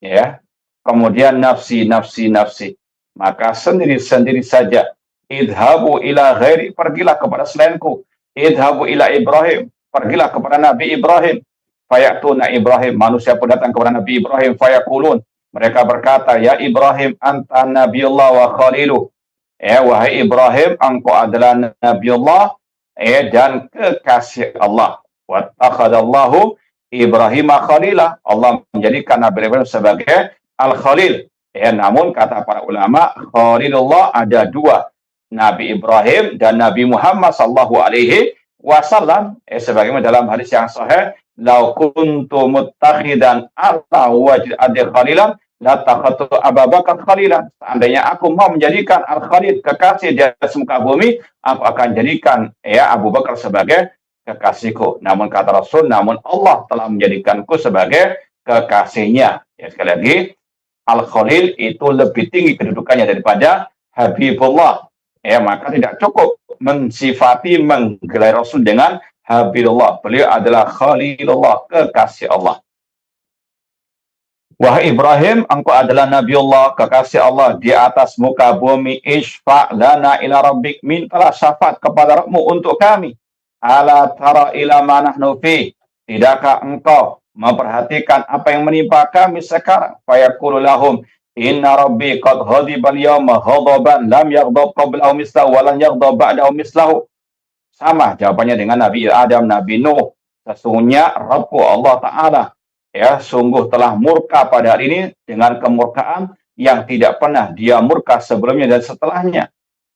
ya, kemudian nafsi, nafsi, nafsi, maka sendiri-sendiri saja. Idhabu ila ghairi, pergilah kepada selainku. Idhabu ila Ibrahim, pergilah kepada Nabi Ibrahim. Fayatuna Ibrahim, manusia pun datang kepada Nabi Ibrahim. Fayakulun, mereka berkata, ya Ibrahim, anta Nabiullah wa khalilu. Ya, wahai Ibrahim, engkau adalah Nabiullah, ya, dan kekasih Allah. Wattakhadallahu Ibrahim khalilah, Allah menjadikan Nabi Ibrahim sebagai Al-Khalil. Ya, namun kata para ulama, Khalilullah ada 2, Nabi Ibrahim dan Nabi Muhammad sallallahu alaihi wasallam. Sebagaimana dalam hadis yang sahih, lau kuntu muttakhidan ala wajhi adi khalilan la takhatu Abu Bakar khalilan. Seandainya aku mau menjadikan Al-Khalil, kekasih di atas muka bumi, aku akan jadikan, ya, Abu Bakar sebagai kekasihku. Namun kata Rasul, namun Allah telah menjadikanku sebagai kekasihnya. Ya, sekali lagi, Al-Khalil itu lebih tinggi kedudukannya daripada Habibullah. Ya, maka tidak cukup mensifati, menggelar Rasul dengan Habibullah. Beliau adalah Khalilullah, kekasih Allah. Wahai Ibrahim, engkau adalah Nabiullah, kekasih Allah di atas muka bumi. Isfa' lana ila rabbik, mintalah syafaat kepada Rabbmu untuk kami. Ala tara ila ma nahnu fi, tidakkah engkau memperhatikan apa yang menimpa kami sekarang? Fayaqulu lahum inna rabbi qad ghadibal yawma ghadaban lam yaghdab qablahu mislahu wa lam yaghdab ba'dahu mislahu. Sama jawabannya dengan Nabi Adam, Nabi Nuh. Sesungguhnya Rabbku Allah Ta'ala ya sungguh telah murka pada hari ini dengan kemurkaan yang tidak pernah dia murka sebelumnya dan setelahnya.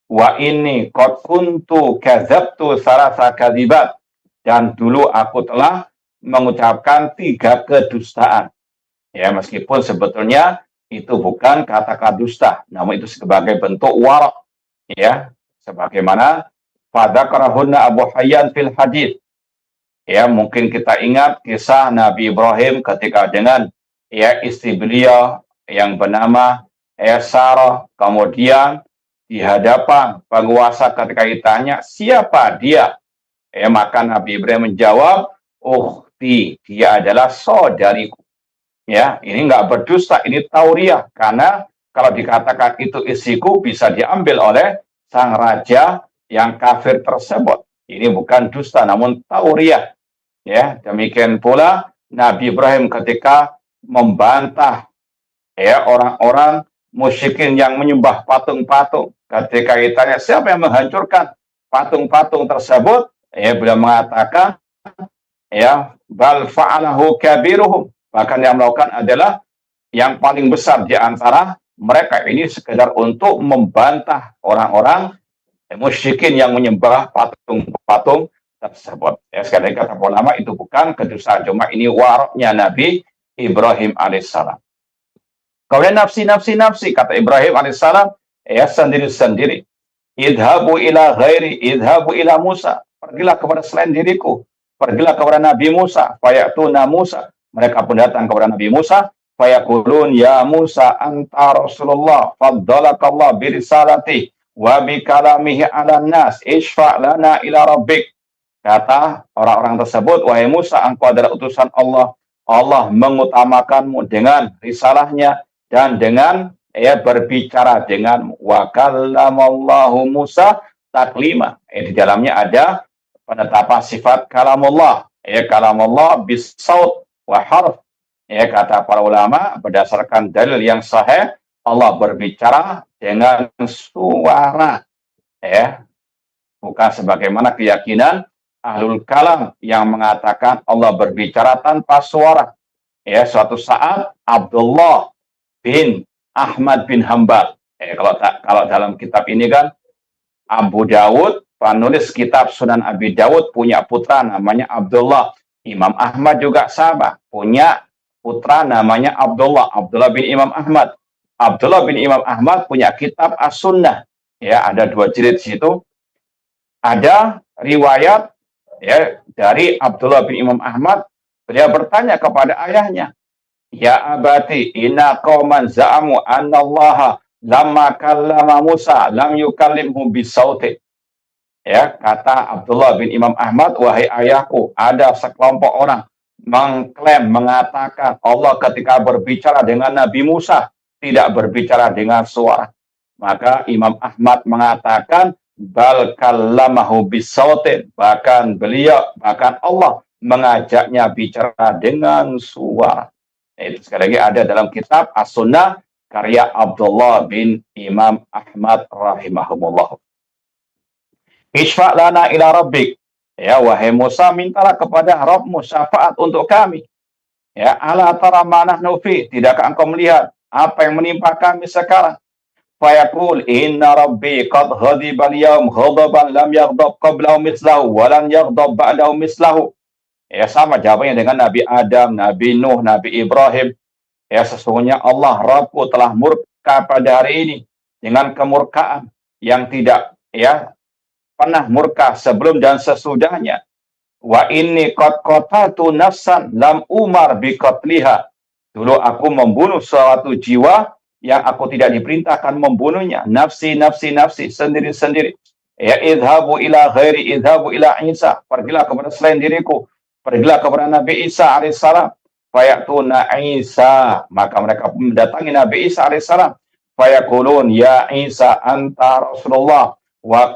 Wa inni qad kuntu kadzabtu salasa kadzibat, dan dulu aku telah mengucapkan 3 kedustaan. Ya, meskipun sebetulnya itu bukan kata-kata dusta, namun itu sebagai bentuk wara, ya, sebagaimana fadzakarahunna Abu Hayyan fil hadits. Ya, mungkin kita ingat kisah Nabi Ibrahim ketika dengan ya istri beliau yang bernama Sarah, kemudian di hadapan penguasa ketika ditanya siapa dia, maka Nabi Ibrahim menjawab, ukhti, dia adalah saudariku. Ya, ini nggak berdusta, ini tauriah, karena kalau dikatakan itu istriku bisa diambil oleh sang raja yang kafir tersebut. Ini bukan dusta, namun tauriah. Ya, demikian pula Nabi Ibrahim ketika membantah ya orang-orang musyrikin yang menyembah patung-patung. Ketika ditanya siapa yang menghancurkan patung-patung tersebut, beliau mengatakan ya bal fa'alahu kabiruhum, bahkan yang melakukan adalah yang paling besar di antara mereka. Ini sekedar untuk membantah orang-orang musyrikin yang menyembah patung-patung tersebut. Ya, sekali lagi kata ulama itu bukan kedustaan, cuma ini waraknya Nabi Ibrahim alaihissalam. Kemudian nafsi kata Ibrahim alaihissalam, ya sendiri-sendiri. Idhabu ila ghairi, idhabu ila Musa. Pergilah kepada selain diriku. Pergilah kepada Nabi Musa. Fayatuna Musa. Mereka pun datang kepada Nabi Musa. Fayakulun ya Musa anta Rasulullah. Faddalakallah birisalati. Wa bikalamihi ala nas. Ishfa' lana ila rabbik. Kata orang-orang tersebut, wahai Musa, engkau adalah utusan Allah. Allah mengutamakanmu dengan risalahnya dan dengan berbicara dengan wa kallamallahu Musa taklima. Di dalamnya ada penetapan sifat kalamullah. Kalamullah bisaut wa harf. Kata para ulama berdasarkan dalil yang sahih, Allah berbicara dengan suara. Bukan sebagaimana keyakinan ahlul kalam yang mengatakan Allah berbicara tanpa suara. Suatu saat Abdullah bin Ahmad bin Hambal. Kalau dalam kitab ini kan Abu Dawud, penulis kitab Sunan Abi Dawud, punya putra namanya Abdullah. Imam Ahmad juga sama, punya putra namanya Abdullah bin Imam Ahmad. Abdullah bin Imam Ahmad punya kitab As-Sunnah. Ada 2 jilid di situ. Ada riwayat dari Abdullah bin Imam Ahmad, beliau bertanya kepada ayahnya, ya abati, inna qauman za'amu anna Allah lamma kallama Musa lam yukallimhu bisauti. Kata Abdullah bin Imam Ahmad, wahai ayahku, ada sekelompok orang mengklaim, mengatakan Allah ketika berbicara dengan Nabi Musa tidak berbicara dengan suara. Maka Imam Ahmad mengatakan, bal kallamahu bisautin, bahkan Allah mengajaknya bicara dengan suara. Itu sekali lagi ada dalam kitab As-Sunnah karya Abdullah bin Imam Ahmad rahimahumullah. Isfa' lana ila rabbik. Wahai Musa, mintalah kepada Rabbmu syafaat untuk kami. Ala tara ma nahnu fi, tidakkah engkau melihat apa yang menimpa kami sekarang? Fayaqul inna rabbi qad ghadiba al-yawm ghadaban lam yaghdab qablahu mislahu wa lam yaghdab ba'dahu mislahu. Sama jawabannya dengan Nabi Adam, Nabi Nuh, Nabi Ibrahim. Sesungguhnya Allah Rabbku telah murka pada hari ini dengan kemurkaan yang tidak pernah murka sebelum dan sesudahnya. Wa inni qad qataltu nafsan lam umar biqatliha. Dulu aku membunuh suatu jiwa yang aku tidak diperintahkan membunuhnya. Nafsi, sendiri-sendiri. Idhabu ila ghairi, idhabu ila Isa. Pergilah kepada selain diriku. Pergilah kepada Nabi Isa alaihissalam. Fayatuna Isa. Maka mereka mendatangi Nabi Isa alaihissalam. Fayakulun ya Isa anta Rasulullah. Wa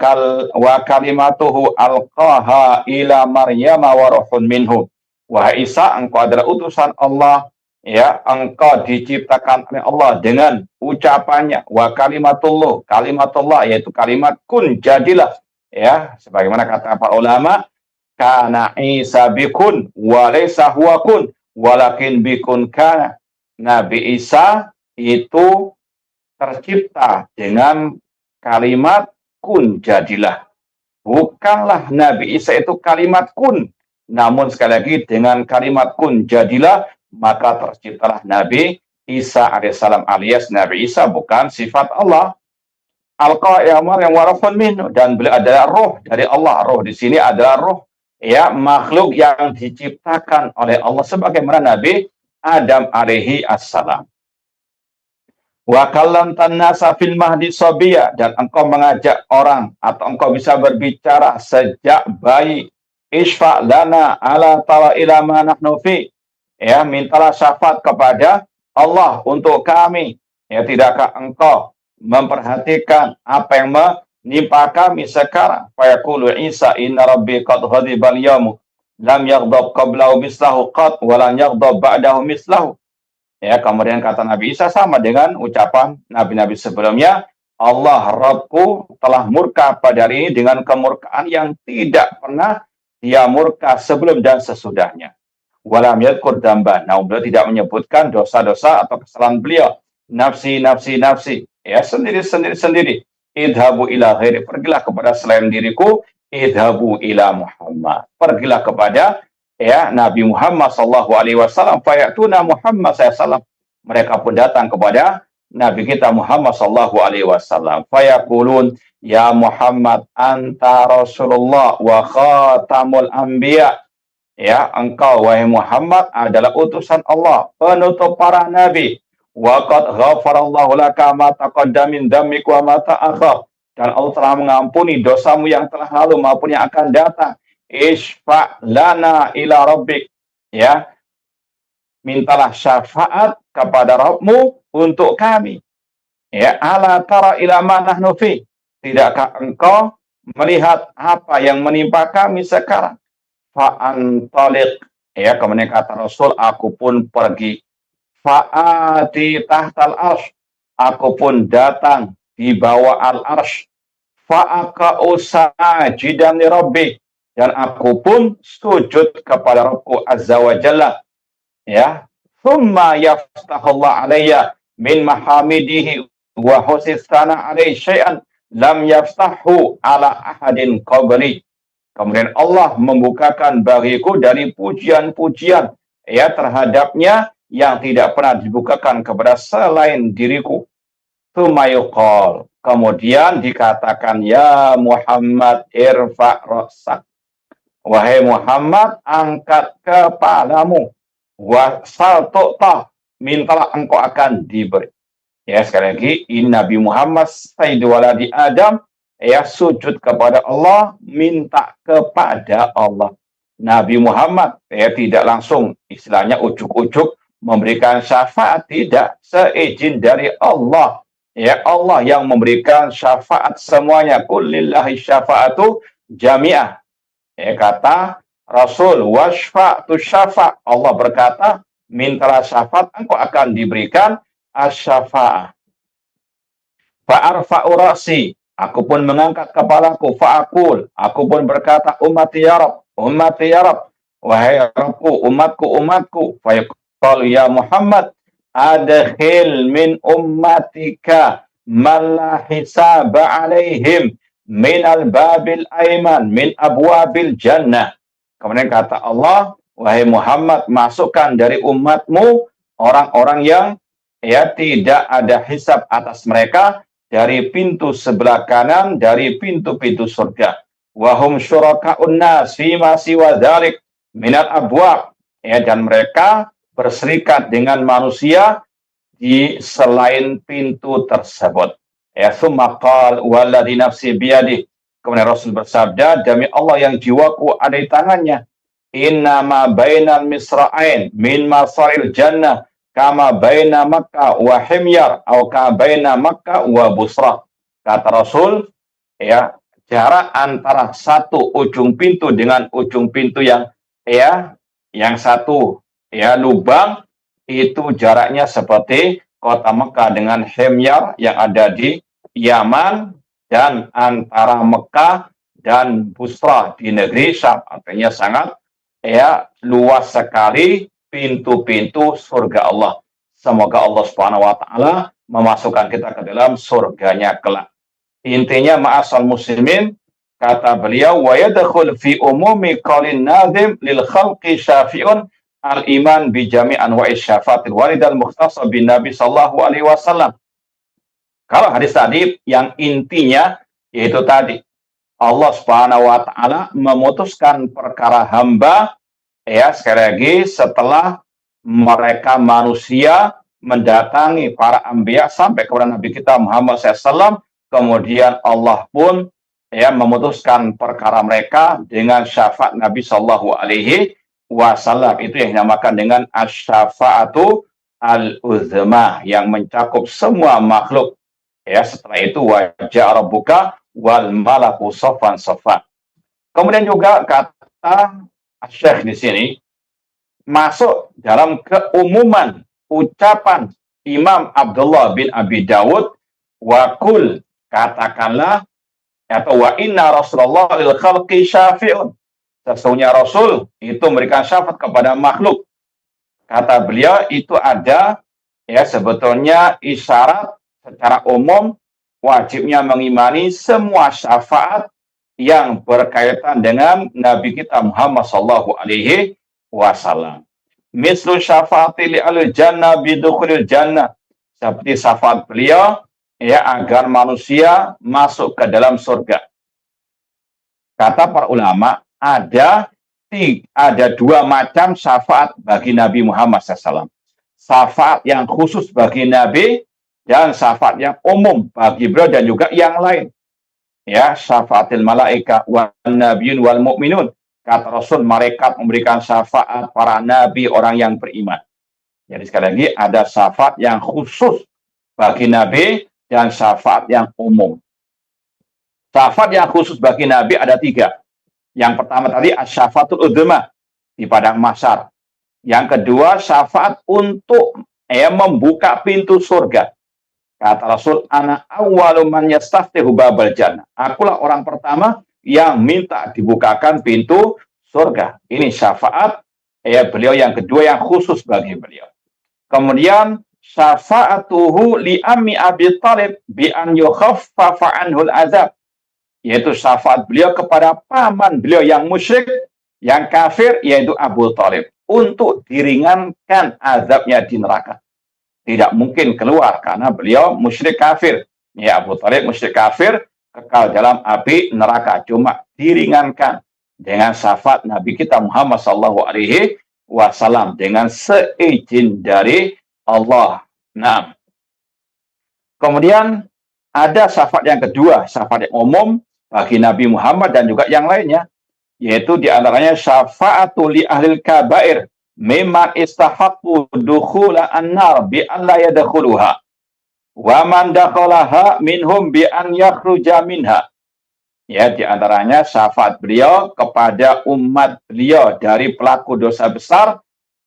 kalimatuhu alqaha ila Maryama wa ruhun minhu. Wahai Isa, engkau adalah utusan Allah. Engkau diciptakan oleh Allah dengan ucapannya. Wa kalimatullah, yaitu kalimat kun, jadilah. Sebagaimana kata para ulama, kana Isa bikun wa laysa huwa kun walakin bikun kana. Nabi Isa itu tercipta dengan kalimat kun, jadilah. Bukanlah Nabi Isa itu kalimat kun, namun sekali lagi dengan kalimat kun, jadilah, maka terciptalah Nabi Isa alaihissalam, alias Nabi Isa bukan sifat Allah. Al-Qa'imar yang warafun minhu, dan beliau adalah roh dari Allah. Roh di sini adalah roh, ya, makhluk yang diciptakan oleh Allah sebagaimana Nabi Adam alaihi assalam. Wa kallamtan nasa fil mahdi sabiyya, dan engkau mengajak orang atau engkau bisa berbicara sejak bayi. Isfa lana ala tawa ila ma nahnu fi, ya, mintalah syafaat kepada Allah untuk kami. Ya, tidakkah engkau memperhatikan apa yang menimpa kami sekarang? Fayaqulu Isa, inna rabbi qad ghadibal yawm lam yaghdab qablahu mislahu qad wa lam yaghdab ba'dahu mislahu. Ya, kemudian kata Nabi Isa sama dengan ucapan nabi-nabi sebelumnya, Allah Rabbku telah murka pada hari ini dengan kemurkaan yang tidak pernah dia murka sebelum dan sesudahnya. Walam yadkur damba, namun beliau tidak menyebutkan dosa-dosa atau kesalahan beliau. Nafsi, nafsi, nafsi, ya, sendiri. Idhabu ila ghairi, pergilah kepada selain diriku. Idhabu ila Muhammad, pergilah kepada, ya, Nabi Muhammad sallallahu alaihi wasallam. Fayatuna Muhammad sallallahu, mereka pun datang kepada Nabi kita Muhammad sallallahu alaihi wasallam. Fayaqulun, ya Muhammad anta Rasulullah wa khatamul anbiya. Ya, engkau wahai Muhammad adalah utusan Allah, penutup para nabi. Wa qad ghafarallahu laka ma taqaddama min dhammik wa ma ta'akhkhar, dan Allah telah mengampuni dosamu yang telah lalu maupun yang akan datang. Isfa lana ila rabbik, ya, mintalah syafaat kepada Rabbmu untuk kami. Ya, ala tara ila ma nahnu fi, tidakkah engkau melihat apa yang menimpa kami sekarang? Fa'antaliq, ya, kemudian kata Rasul, aku pun pergi. Fa'ati tahtal arsh, aku pun datang di bawah al-arsh. Fa'aqa'u sajidan li rabbi, dan aku pun sujud kepada Rabbku azza wa jalla. Ya, thumma yaftahullah alayya min mahamidihi wa husistana alayhi syai'an lam yaftahu ala ahadin qabli. Kemudian Allah membukakan bagiku dari pujian-pujian, ya, terhadapnya yang tidak pernah dibukakan kepada selain diriku. Tumayuqal, kemudian dikatakan, ya Muhammad irfa' ra'sak, wahai Muhammad angkat kepalamu. Wasal tu'tah, mintalah engkau akan diberi. Ya, sekali lagi, ini Nabi Muhammad sayyidu waladi Adam, ya, sujud kepada Allah, minta kepada Allah. Nabi Muhammad, ya, tidak langsung istilahnya ujuk-ujuk memberikan syafaat, tidak, seizin dari Allah. Ya, Allah yang memberikan syafaat semuanya. Kullillahi syafa'atu jami'ah. Ya, kata Rasul, wasfa'tu syafa', Allah berkata, mintalah syafaat, engkau akan diberikan asyafa'ah. Fa'arfa'u ra'si, aku pun mengangkat kepalaku. Fa'akul, aku pun berkata, ummati ya Rab, wahai Rabbku, umatku. Fa'yaqal ya Muhammad, adkhil min ummatika man la hisaba alaihim min al-babil aiman min abwabil jannah. Kemudian kata Allah, wahai Muhammad, masukkan dari umatmu orang-orang yang, ya, tidak ada hisab atas mereka dari pintu sebelah kanan dari pintu-pintu surga. Wahum syuraka'un nas fima siwa dzalik minal abwab, ya, dan mereka berserikat dengan manusia di selain pintu tersebut. Ya, summa qal walladzi nafsi biyadihi, kemudian Rasul bersabda, demi Allah yang jiwaku ada di tangannya, inna ma bainal misra'ain min masaril jannah kama baina Makkah wa Himyar atau kama baina Makkah wa Busra. Kata Rasul, ya, jarak antara satu ujung pintu dengan ujung pintu yang, ya, yang satu, ya, lubang, itu jaraknya seperti kota Mekah dengan Himyar yang ada di Yaman, dan antara Mekah dan Busra di negeri Syam, artinya sangat, ya, luas sekali pintu-pintu surga Allah. Semoga Allah Subhanahu wa taala memasukkan kita ke dalam surganya kelak. Intinya ma'asal muslimin, kata beliau, wa yadkhul fi umumi qaulin nazim lil khalqi syafi'un al-iman bi jami' anwa'i syafaatil waridal mukhtasar bin Nabi sallallahu alaihi wasallam. Kalau hadis tadi yang intinya yaitu tadi Allah Subhanahu wa taala memutuskan perkara hamba, ya sekali lagi, setelah mereka manusia mendatangi para anbiya sampai kepada Nabi kita Muhammad SAW, kemudian Allah pun ya memutuskan perkara mereka dengan syafaat Nabi Shallallahu Alaihi Wasallam. Itu yang dinamakan dengan asy-syafa'atu al-uzma, yang mencakup semua makhluk. Ya, setelah itu wajah rabbuka wal malaku saffan saffan. Kemudian juga kata Syekh di sini masuk dalam keumuman ucapan Imam Abdullah bin Abi Dawud, wakul, katakanlah, atau wa inna Rasulullah lil khalqi syafi'un, sesungguhnya Rasul itu memberikan syafaat kepada makhluk. Kata beliau itu ada ya sebetulnya isyarat secara umum wajibnya mengimani semua syafaat yang berkaitan dengan Nabi kita Muhammad sallallahu alaihi wasallam. Mislu syafaati li alil jannah bidukhulil jannah, seperti syafaat beliau ya agar manusia masuk ke dalam surga. Kata para ulama, ada dua macam syafaat bagi Nabi Muhammad SAW. Syafaat yang khusus bagi Nabi dan syafaat yang umum bagi beliau dan juga yang lain. Ya, syafaatil malaika wan nabiyun wal mu'minun. Kata Rasul, malaikat memberikan syafaat para nabi, orang yang beriman. Jadi sekali lagi ada syafaat yang khusus bagi nabi dan syafaat yang umum. Syafaat yang khusus bagi nabi ada 3. Yang pertama tadi asy-syafaatul udzma di padang mahsyar. Yang kedua syafaat untuk membuka pintu surga. Kata Rasul, ana awwalu man yastaftihu babal jannah. Akulah orang pertama yang minta dibukakan pintu surga. Ini syafaat beliau yang kedua yang khusus bagi beliau. Kemudian syafaatuhu li ammi Abi Thalib bi an yukhaffafa anhul azab, yaitu syafaat beliau kepada paman beliau yang musyrik, yang kafir, yaitu Abu Thalib, untuk diringankan azabnya di neraka. Tidak mungkin keluar karena beliau musyrik kafir. Ya, Abu Thalib musyrik kafir, kekal dalam api neraka, cuma diringankan dengan syafaat Nabi kita Muhammad sallallahu alaihi wasallam dengan seizin dari Allah. Nah, kemudian ada syafaat yang kedua, syafaat yang umum bagi Nabi Muhammad dan juga yang lainnya, yaitu diantaranya syafaatul li ahlil kabair mimman istahaqqu dukhula an-nar bi an la yadkhuluha wa man dakhalaha minhum bi an yakhruja minha. Ya, di antaranya syafaat beliau kepada umat beliau dari pelaku dosa besar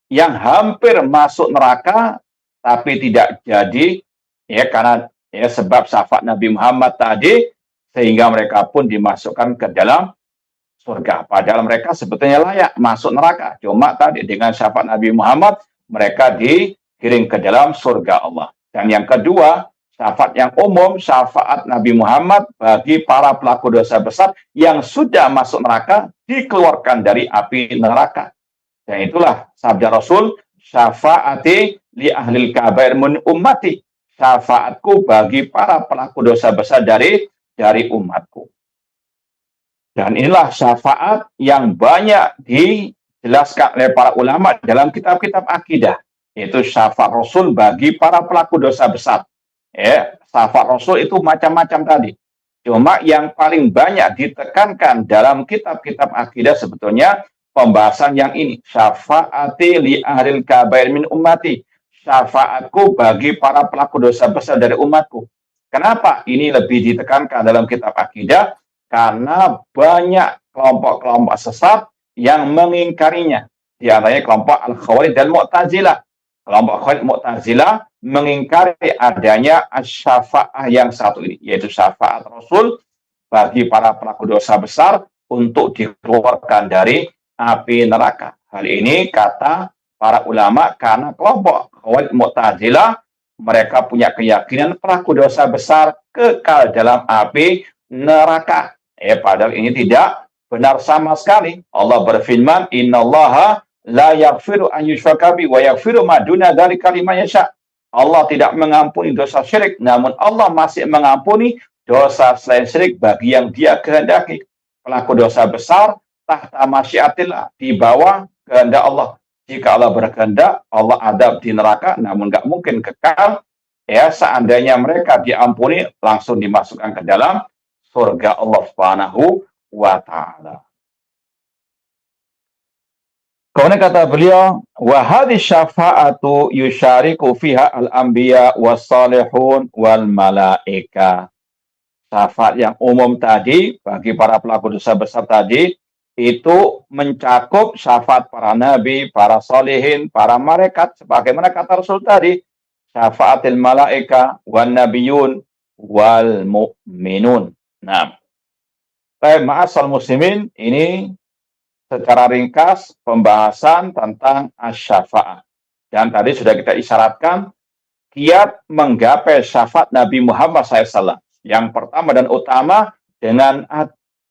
yang hampir masuk neraka tapi tidak jadi, ya karena ya sebab syafaat Nabi Muhammad tadi, sehingga mereka pun dimasukkan ke dalam surga. Padahal mereka sebetulnya layak masuk neraka, cuma tadi dengan syafaat Nabi Muhammad mereka dikirim ke dalam surga Allah. Dan yang kedua, syafaat yang umum, syafaat Nabi Muhammad bagi para pelaku dosa besar yang sudah masuk neraka, dikeluarkan dari api neraka. Dan itulah sabda Rasul, syafaati li ahlil kabair min ummati, syafaatku bagi para pelaku dosa besar dari umatku. Dan inilah syafaat yang banyak dijelaskan oleh para ulama dalam kitab-kitab akidah, yaitu syafaat Rasul bagi para pelaku dosa besar. Ya, syafaat Rasul itu macam-macam tadi. Cuma yang paling banyak ditekankan dalam kitab-kitab akidah sebetulnya pembahasan yang ini. Syafaati li ahlil kabair min ummati. Syafaatku bagi para pelaku dosa besar dari umatku. Kenapa ini lebih ditekankan dalam kitab akidah? Karena banyak kelompok-kelompok sesat yang mengingkarinya. Di antaranya kelompok Al-Khawarij dan Mu'tazilah. Kelompok Khawarij Mu'tazilah mengingkari adanya asy-syafa'ah yang satu ini, yaitu syafaat Rasul bagi para pelaku dosa besar untuk dikeluarkan dari api neraka. Hal ini kata para ulama karena kelompok Khawarij Mu'tazilah mereka punya keyakinan pelaku dosa besar kekal dalam api neraka. Padahal ini tidak benar sama sekali. Allah berfirman, "Innallaha la yaghfiru an yushraka bihi wa yaghfiru ma duna dzalika liman yasha." Allah tidak mengampuni dosa syirik, namun Allah masih mengampuni dosa selain syirik bagi yang Dia kehendaki. Pelaku dosa besar tahta masyiatillah, di bawah kehendak Allah. Jika Allah berkehendak, Allah adab di neraka, namun nggak mungkin kekal. Seandainya mereka diampuni, langsung dimasukkan ke dalam surga Allah Subhanahu wa Ta'ala. Kemudian kata beliau, wa hadhihi syafa'atu yusyariku fiha al-anbiya was-salihun wal malaika. Syafaat yang umum tadi bagi para pelaku dosa besar tadi itu mencakup syafaat para nabi, para solihin, para malaikat, sebagaimana kata Rasul tadi, syafaatil malaika wan nabiyun wal mu'minun. Nah, ma'asal muslimin, ini secara ringkas pembahasan tentang asy-syafa'ah. Dan tadi sudah kita isyaratkan kiat menggapai syafaat Nabi Muhammad SAW. Yang pertama dan utama dengan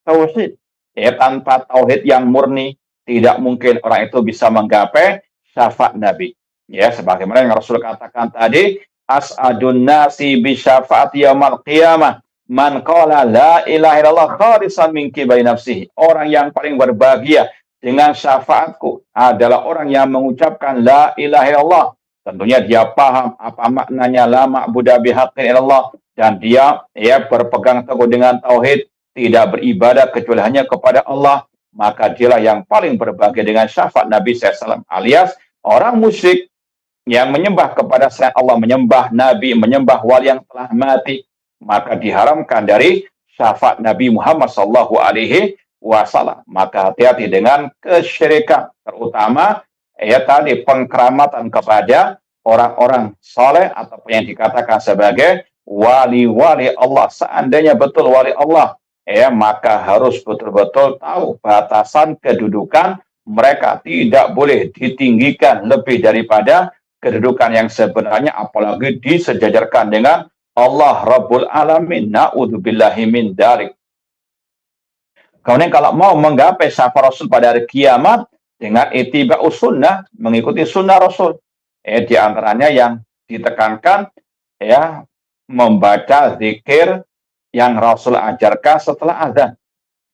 tauhid. Tanpa tauhid yang murni, tidak mungkin orang itu bisa menggapai syafaat Nabi. Sebagaimana yang Rasul katakan tadi, as'adun nasi bi syafaati yaumil qiyamah man qala la ilaha illallah khalisan min kibai nafsihi. Orang yang paling berbahagia dengan syafaatku adalah orang yang mengucapkan la ilaha illallah. Tentunya dia paham apa maknanya la ma'budu bihaqqin illallah, dan dia berpegang teguh dengan tauhid, tidak beribadah kecuali hanya kepada Allah, maka dialah yang paling berbahagia dengan syafaat Nabi SAW. Alias orang musyrik yang menyembah kepada selain Allah, menyembah Nabi, menyembah wali yang telah mati, maka diharamkan dari syafaat Nabi Muhammad SAW. Maka hati-hati dengan kesyirikan, terutama tadi pengkeramatan kepada orang-orang soleh atau yang dikatakan sebagai wali-wali Allah. Seandainya betul wali Allah, maka harus betul-betul tahu batasan kedudukan mereka, tidak boleh ditinggikan lebih daripada kedudukan yang sebenarnya, apalagi disejajarkan dengan Allah Rabbul Alamin. Na'udzubillahi min dzalik. Kemudian kalau mau menggapai syafaat Rasul pada hari kiamat dengan ittiba'us sunnah, mengikuti sunnah Rasul. Di antaranya yang ditekankan membaca zikir yang Rasul ajarkan setelah azan.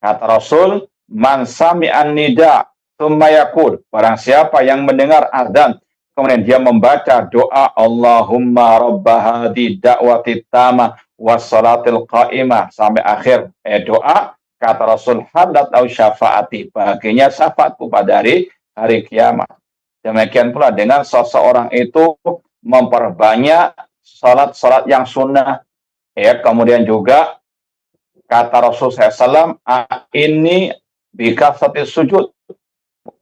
Kata Rasul, man sami'an nida tsumma yaqul, barang siapa yang mendengar azan kemudian dia membaca doa Allahumma rabba hadhi da'wati tamah wassalatil qa'imah sampai akhir doa, kata Rasul, hadat au syafaati, baginya syafaatku pada hari kiamat. Demikian pula dengan seseorang itu memperbanyak salat-salat yang sunnah. Kemudian juga kata Rasul SAW, ini bikasati sujud,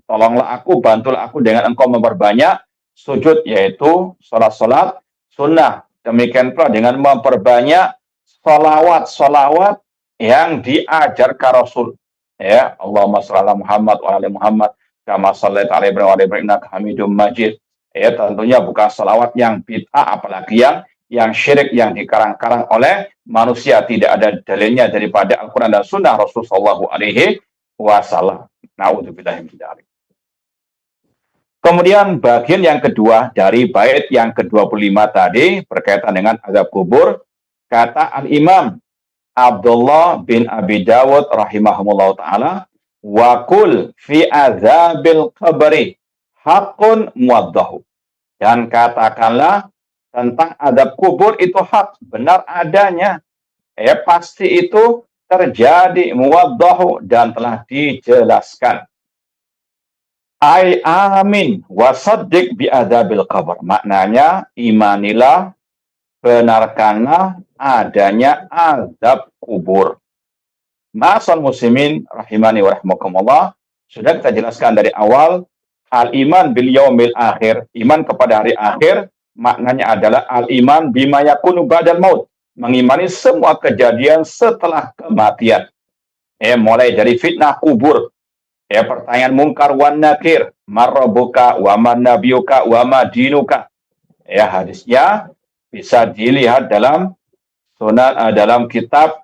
tolonglah aku, bantulah aku dengan engkau memperbanyak sujud, yaitu salat-salat sunnah. Demikian pula dengan memperbanyak salawat yang diajarkan Rasul. Allahumma shalli ala Muhammad wa ala Muhammad kama shallaita ala Ibrahim wa ala Ibrahim innaka Hamidum Majid. Tentunya bukan salawat yang bid'ah, apalagi yang syirik, yang dikarang-karang oleh manusia, tidak ada dalilnya daripada Al-Quran dan Sunnah Rasul Sallallahu Alaihi Wasallam. Na'udzubillahi min dzalik. Kemudian bagian yang kedua dari bait yang ke-25 tadi berkaitan dengan azab kubur. Kata Al-Imam Abdullah bin Abi Dawud rahimahumullah ta'ala, wa kul fi azabil qabri hakun muwaddahu. Dan katakanlah tentang azab kubur itu hak, benar adanya. Pasti itu terjadi, muwaddahu, dan telah dijelaskan. Ai amin wasaddiq bi adzabil qabr. Maknanya imanilah, benarkanlah adanya azab kubur. Ma'asal muslimin rahimani wa rahmakumullah, sudah kita jelaskan dari awal, al-iman bil yaumil akhir, iman kepada hari akhir, maknanya adalah al-iman bima yakunu ba'dal maut, mengimani semua kejadian setelah kematian. Mulai dari fitnah kubur, Ya, pertanyaan mungkar wan nakir, marrobuka wa man nabiyuka wa ma dinuka. Ya, hadisnya bisa dilihat dalam dalam kitab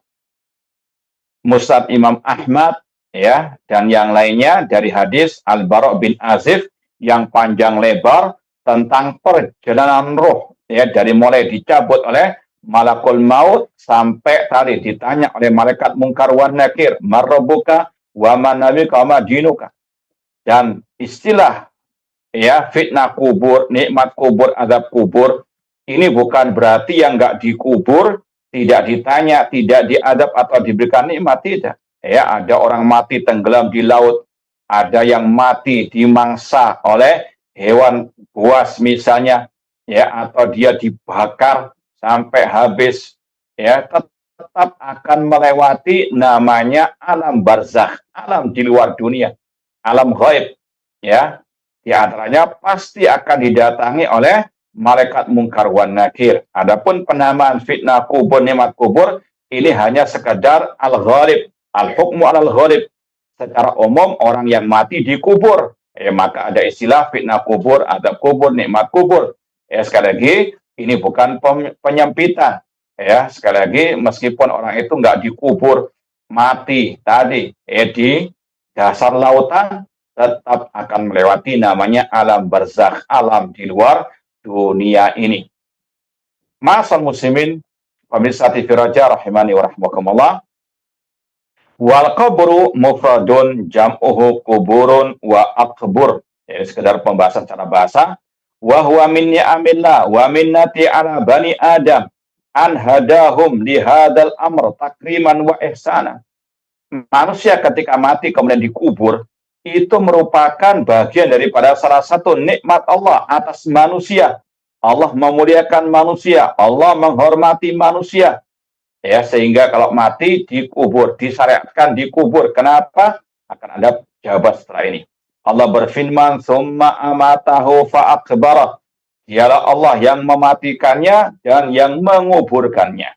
Musnad Imam Ahmad, ya, dan yang lainnya dari hadis Al-Bara' bin Azib yang panjang lebar tentang perjalanan roh, ya, dari mulai dicabut oleh malakul maut sampai tadi ditanya oleh malaikat mungkar wan nakir, marrobuka wa man nabiyuka wa ma dinuka. Dan istilah, ya, fitnah kubur, nikmat kubur, azab kubur, ini bukan berarti yang nggak dikubur, tidak ditanya, tidak diadab atau diberikan nikmat, tidak. Ya, ada orang mati tenggelam di laut, ada yang mati dimangsa oleh hewan buas misalnya, ya, atau dia dibakar sampai habis, ya, tetap akan melewati namanya alam barzakh, alam di luar dunia, alam ghaib, ya. Di antaranya pasti akan didatangi oleh malaikat mungkar wan nakir. Adapun penamaan fitnah kubur, nikmat kubur, ini hanya sekedar al-ghalib, al-hukmu al-ghalib. Secara umum orang yang mati dikubur. Maka ada istilah fitnah kubur, azab kubur, nikmat kubur. Sekali lagi, ini bukan penyempitan. Sekali lagi, meskipun orang itu nggak dikubur mati tadi di dasar lautan, tetap akan melewati namanya alam barzakh, alam di luar dunia ini. Ma'asal muslimin, pemirsa TV Raja rahimani wa rahmakumullah. Wal qabru mufradun jam'uhu kuburun wa akbur. Ini sekedar pembahasan cara bahasa. Wa huwa min ni'amillah wa minnati ala bani Adam an hadahum li hadzal amr takriman wa ihsana. Manusia ketika mati kemudian dikubur, itu merupakan bagian daripada salah satu nikmat Allah atas manusia. Allah memuliakan manusia, Allah menghormati manusia. Sehingga kalau mati dikubur, disyariatkan dikubur. Kenapa? Akan ada jawaban setelah ini. Allah berfirman, "Tsumma amatahu fa akbarah." Dialah Allah yang mematikannya dan yang menguburkannya.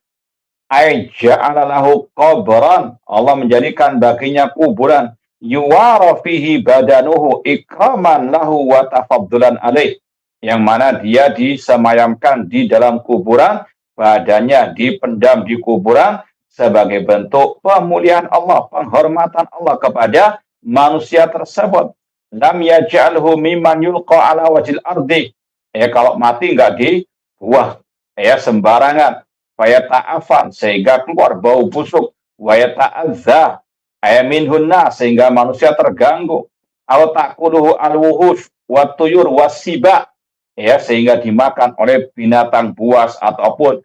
Ai ja'ala lahu qabran. Allah menjadikan baginya kuburan. Yuwara fihi badanuhu ikraman lahu wa tafaddulan alaih, yang mana dia disemayamkan di dalam kuburan, badannya dipendam di kuburan sebagai bentuk pemuliaan Allah, penghormatan Allah kepada manusia tersebut. Lam yaj'alhu mimman yulqa ala wajil ardi. Kalau mati nggak dibuang sembarangan, fayata'afan, sehingga keluar bau busuk, wa yata'adza minhunna, sehingga manusia terganggu, aw taquluhu alwuhush wa tuyur wasiba, sehingga dimakan oleh binatang buas ataupun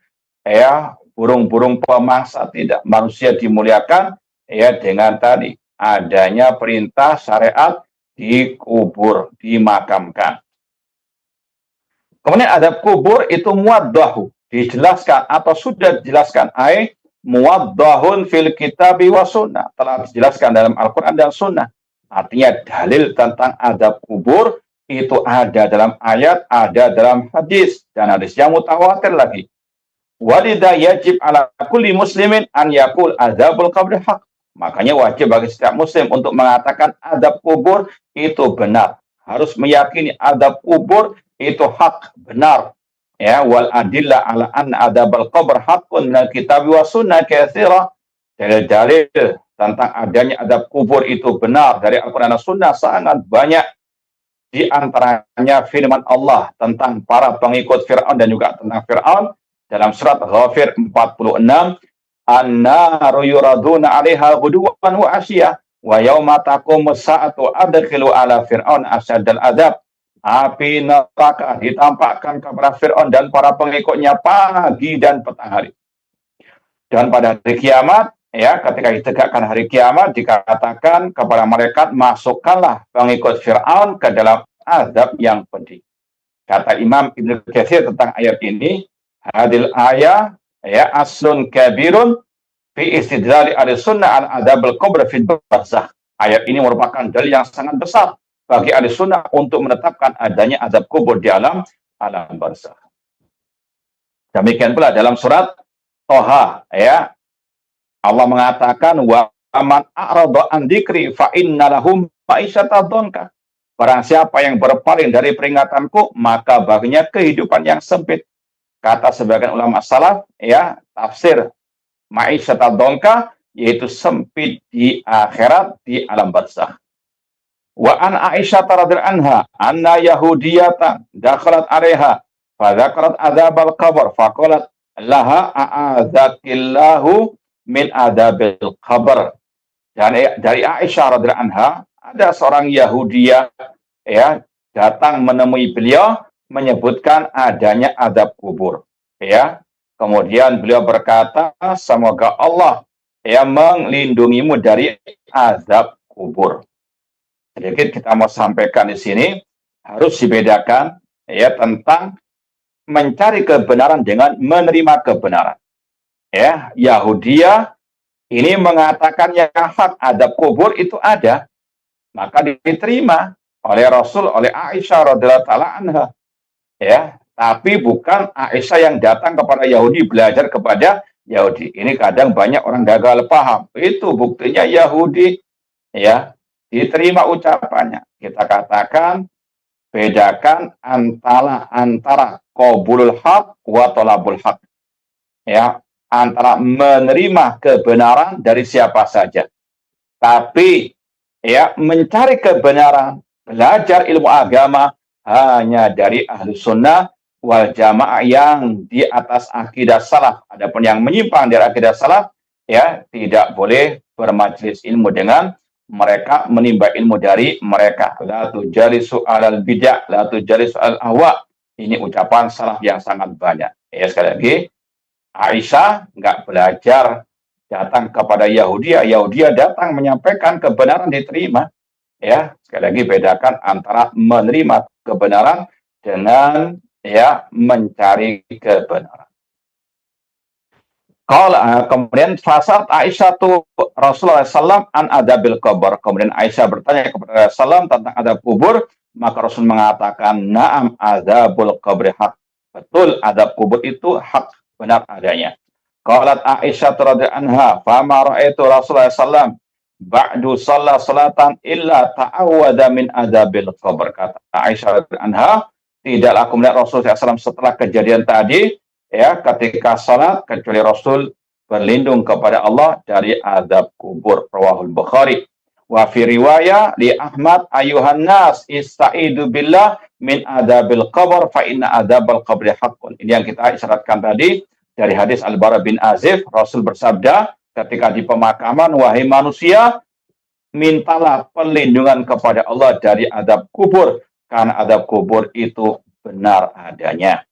burung-burung pemangsa. Tidak, manusia dimuliakan dengan tadi adanya perintah syariat dikubur, dimakamkan. Kemudian adab kubur itu muwaddahu, dijelaskan atau sudah dijelaskan, muwaddahun fil kitabi wa sunnah, telah dijelaskan dalam Al-Quran dan sunnah. Artinya dalil tentang adab kubur itu ada dalam ayat, ada dalam hadis, dan hadisnya mutawatir lagi. Walidha yajib ala kulli muslimin an yakul azabul qabri haq. Makanya wajib bagi setiap muslim untuk mengatakan adab kubur itu benar. Harus meyakini adab kubur itu hak, benar. Wal adilla ala anna adabal qabr haqqun minal kitab wa sunnah katsira. Dalil-dalil tentang adanya adab kubur itu benar dari Al-Quran dan Sunnah sangat banyak. Di antaranya firman Allah tentang para pengikut Fir'aun dan juga tentang Fir'aun dalam surat Ghafir 46, "An-naru yuraduna 'alaiha ghuduwan wa 'ashiyya wa yauma taqumus sa'atu adkhilu ala fir'aun asyadal adab." Api neraka ditampakkan kepada Fir'aun dan para pengikutnya pagi dan petang hari. Dan pada hari kiamat, ketika ditegakkan hari kiamat, dikatakan kepada malaikat, masukkanlah pengikut Fir'aun ke dalam azab yang pedih. Kata Imam Ibnu Katsir tentang ayat ini, hadil ayat aslun kabirun fi istidlali al-sunnah al-adabul qabr fil barzakh. Ayat ini merupakan dalil yang sangat besar bagi ahli sunnah untuk menetapkan adanya azab kubur di alam barzakh. Demikian pula dalam surat Toha, Allah mengatakan, wa man a'rada an dzikri fa inna lahum ma'isyatan dhanka. Barang siapa yang berpaling dari peringatanku, maka baginya kehidupan yang sempit. Kata sebagian ulama salaf, ya, tafsir ma'isyatan dhanka yaitu sempit di akhirat, di alam barzakh. Wa an Aisyah radhiyallahu anha anna yahudiyatan dakhalat 'alaiha fa dzakarat adzabal qabr fa qalat laha a'adzakillahu min adzabil qabr. Dan dari Aisyah radhiyallahu anha, ada seorang Yahudiyah, ya, datang menemui beliau menyebutkan adanya azab kubur, ya. Kemudian beliau berkata, semoga Allah, ya, melindungimu dari azab kubur. Sedikit kita mau sampaikan di sini, harus dibedakan, ya, tentang mencari kebenaran dengan menerima kebenaran. Ya, Yahudiyah ini mengatakan yang hak azab kubur itu ada, maka diterima oleh Rasul, oleh Aisyah radhiyallahu taala anha. Ya, tapi bukan Aisyah yang datang kepada Yahudi belajar kepada Yahudi. Ini kadang banyak orang gagal paham. Itu buktinya Yahudi, ya, diterima ucapannya. Kita katakan bedakan antara qabulul haq wa talabul haq. Ya, antara menerima kebenaran dari siapa saja. Tapi, ya, mencari kebenaran, belajar ilmu agama hanya dari ahlu sunnah wal jamaah yang di atas akidah salaf. Adapun yang menyimpang dari akidah salaf, ya, tidak boleh bermajelis ilmu dengan mereka, menimba ilmu dari mereka. La tujalisu alal bid'ah, la tujalisu al ahwa. Ini ucapan salaf yang sangat banyak. Ya, sekali lagi, Aisyah nggak belajar datang kepada Yahudi, Yahudi datang menyampaikan kebenaran diterima. Ya, sekali lagi bedakan antara menerima kebenaran dengan, ya, mencari kebenaran. Kemudian fasad Aisyah tu Rasulullah SAW an adabil kubur. Kemudian Aisyah bertanya kepada Rasulullah SAW tentang adab kubur, maka Rasul mengatakan, na'am adabul kubur hak. Betul, adab kubur itu hak, benar adanya. Qalat Aisyah radhiyallahu anha, fama ra'aitu Rasulullah SAW ba'du shalla salatan illa ta'awwadha min adabil kubur. Kata Aisyah radhiyallahu anha, tidaklah aku melihat Rasulullah SAW setelah kejadian tadi, ya, ketika salat, kecuali Rasul berlindung kepada Allah dari azab kubur. Rawahul Bukhari. Wa fi riwayah li Ahmad, ayuhan nas ista'idu billah min adabil qabr fa inna adabal qabri haqqun. Ini yang kita isyaratkan tadi dari hadis Al-Bara bin Azib. Rasul bersabda ketika di pemakaman, wahai manusia, mintalah perlindungan kepada Allah dari adab kubur, karena adab kubur itu benar adanya.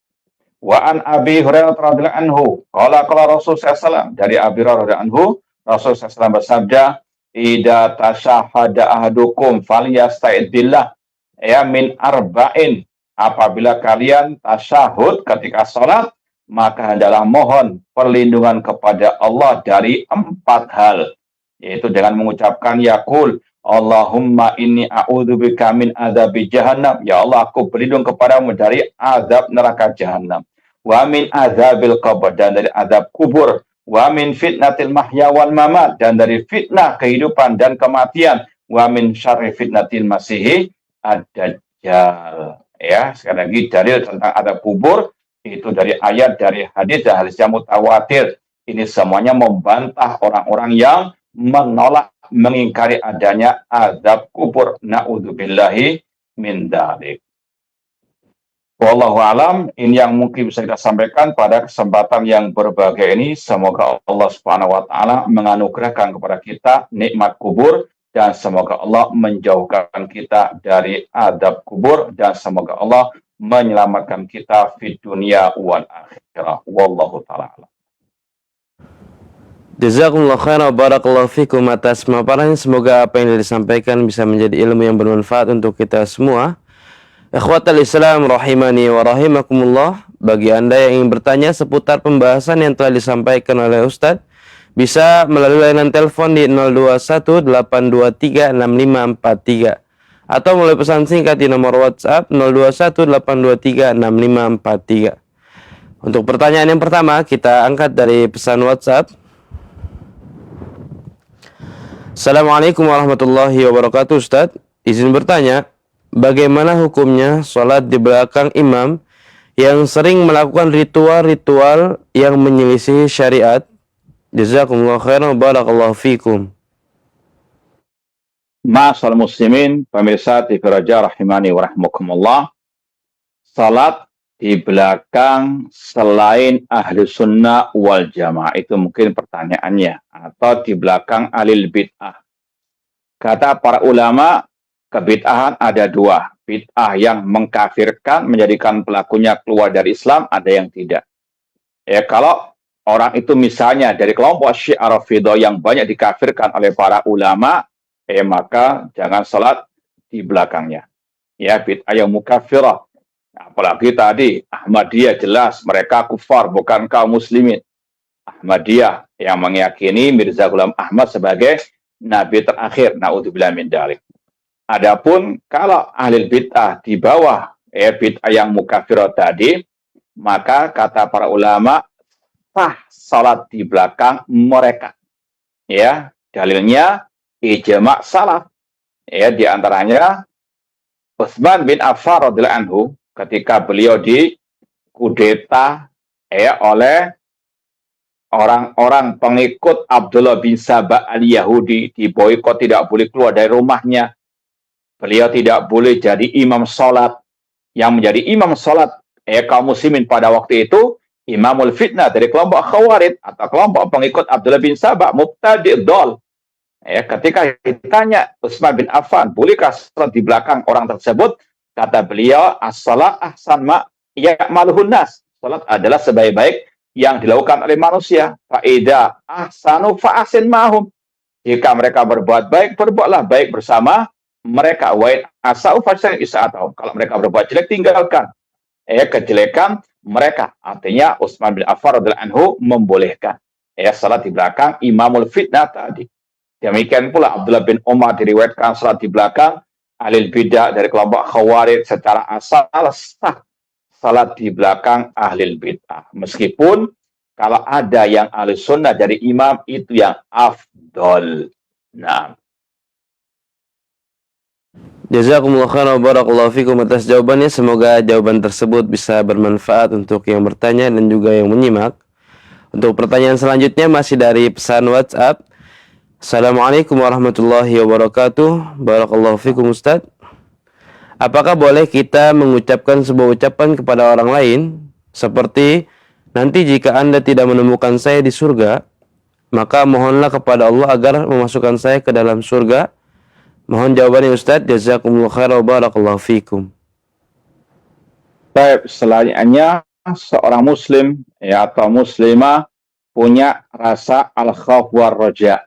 Wa an Abi Hurairah radhiyallahu anhu, qala Rasul sallallahu, dari Abi Hurairah radhiyallahu anhu, Rasul sallallahu bersabda, idza tasyahada ahadukum falyasta'id billah, ya, min arba'in. Apabila kalian tasyahud ketika salat, maka hendaklah mohon perlindungan kepada Allah dari 4 hal, yaitu dengan mengucapkan yaqul, Allahumma inni a'udzubika min adzabi jahannam. Ya Allah, aku berlindung kepadamu dari azab neraka jahannam. Wa min adzabil qabr, dan dari azab kubur. Wa min fitnatil mahya wal mamat, dan dari fitnah kehidupan dan kematian. Wa min syarri fitnatil masihi ad-dajjal. Ya, sekali lagi dalil tentang azab kubur itu dari ayat, dari hadis, dan hadis yang mutawatir. Ini semuanya membantah orang-orang yang menolak, mengingkari adanya azab kubur. Na'udzubillahi min dzalik. Wallahu alam, ini yang mungkin bisa kita sampaikan pada kesempatan yang berbahagia ini. Semoga Allah Subhanahu wa taala menganugerahkan kepada kita nikmat kubur, dan semoga Allah menjauhkan kita dari azab kubur, dan semoga Allah menyelamatkan kita di dunia wal akhirah. Wallahu taala alam. Jazakumullah khairan, barakallahu fikum atas pemaparan. Semoga apa yang disampaikan bisa menjadi ilmu yang bermanfaat untuk kita semua. Ikhwatal Islam rahimani wa rahimakumullah. Bagi Anda yang ingin bertanya seputar pembahasan yang telah disampaikan oleh Ustadz, bisa melalui layanan telepon di 0218236543 atau melalui pesan singkat di nomor WhatsApp 0218236543. Untuk pertanyaan yang pertama, kita angkat dari pesan WhatsApp. Assalamualaikum warahmatullahi wabarakatuh. Ustadz, izin bertanya, bagaimana hukumnya sholat di belakang imam yang sering melakukan ritual-ritual yang menyelisih syariat? Jazakumullah khairan, barakallahu fikum. Ma'asal muslimin, pemirsa TV Raja rahimani wa rahmukumullah. Salat di belakang selain ahli sunnah wal jamaah, itu mungkin pertanyaannya, atau di belakang ahlil bid'ah. Kata para ulama, kebid'ahan ada dua. Bid'ah yang mengkafirkan, menjadikan pelakunya keluar dari Islam, ada yang tidak. Ya, kalau orang itu misalnya dari kelompok Syiah Rafidhah yang banyak dikafirkan oleh para ulama, maka jangan salat di belakangnya. Ya, bid'ah yang mukafirah. Apalagi tadi Ahmadiyah, jelas mereka kufar, bukan kaum muslimin. Ahmadiyah yang meyakini Mirza Ghulam Ahmad sebagai nabi terakhir, naudzubillah min dzalik. Adapun kalau ahli bid'ah di bawah bid'ah yang mukafirah tadi, maka kata para ulama sah salat di belakang mereka. Ya, dalilnya ijma' salaf. Ya, di antaranya Utsman bin Affan radhiyallahu anhu ketika beliau dikudeta oleh orang-orang pengikut Abdullah bin Saba al-Yahudi, diboikot, tidak boleh keluar dari rumahnya. Beliau tidak boleh jadi imam sholat. Yang menjadi imam sholat kaum muslimin pada waktu itu imamul fitnah dari kelompok Khawarij atau kelompok pengikut Abdullah bin Saba, mubtadi' dhal. Ketika ditanya Utsman bin Affan, bolehkah sholat di belakang orang tersebut? Kata beliau, as-shalah ahsan ma ya'maluhun nas. Salat adalah sebaik-baik yang dilakukan oleh manusia. Fa'ida ahsanu fa'asin ma'hum. Jika mereka berbuat baik, berbuatlah baik bersama mereka. Wa'in asa'u fa'asin isa'atahum. Kalau mereka berbuat jelek, tinggalkan kejelekan mereka. Artinya Utsman bin Affan radhiyallahu anhu membolehkan salat di belakang imamul fitnah tadi. Demikian pula Abdullah bin Umar diriwayatkan salat di belakang ahli bid'ah dari kelompok Khawarij secara asal sah salat di belakang ahli bid'ah. Meskipun kalau ada yang ahli sunnah dari imam, itu yang afdol. Nah. Jazakumullah khairan, barakallahu fikum atas jawabannya. Semoga jawaban tersebut bisa bermanfaat untuk yang bertanya dan juga yang menyimak. Untuk pertanyaan selanjutnya masih dari pesan WhatsApp. Assalamualaikum warahmatullahi wabarakatuh. Barakallahu fikum Ustaz. Apakah boleh kita mengucapkan sebuah ucapan kepada orang lain seperti, nanti jika Anda tidak menemukan saya di surga, maka mohonlah kepada Allah agar memasukkan saya ke dalam surga? Mohon jawabannya Ustaz. Jazakumullah khairan, barakallahu fikum. Baik, selanjutnya seorang muslim atau muslimah punya rasa al-khauf war raja.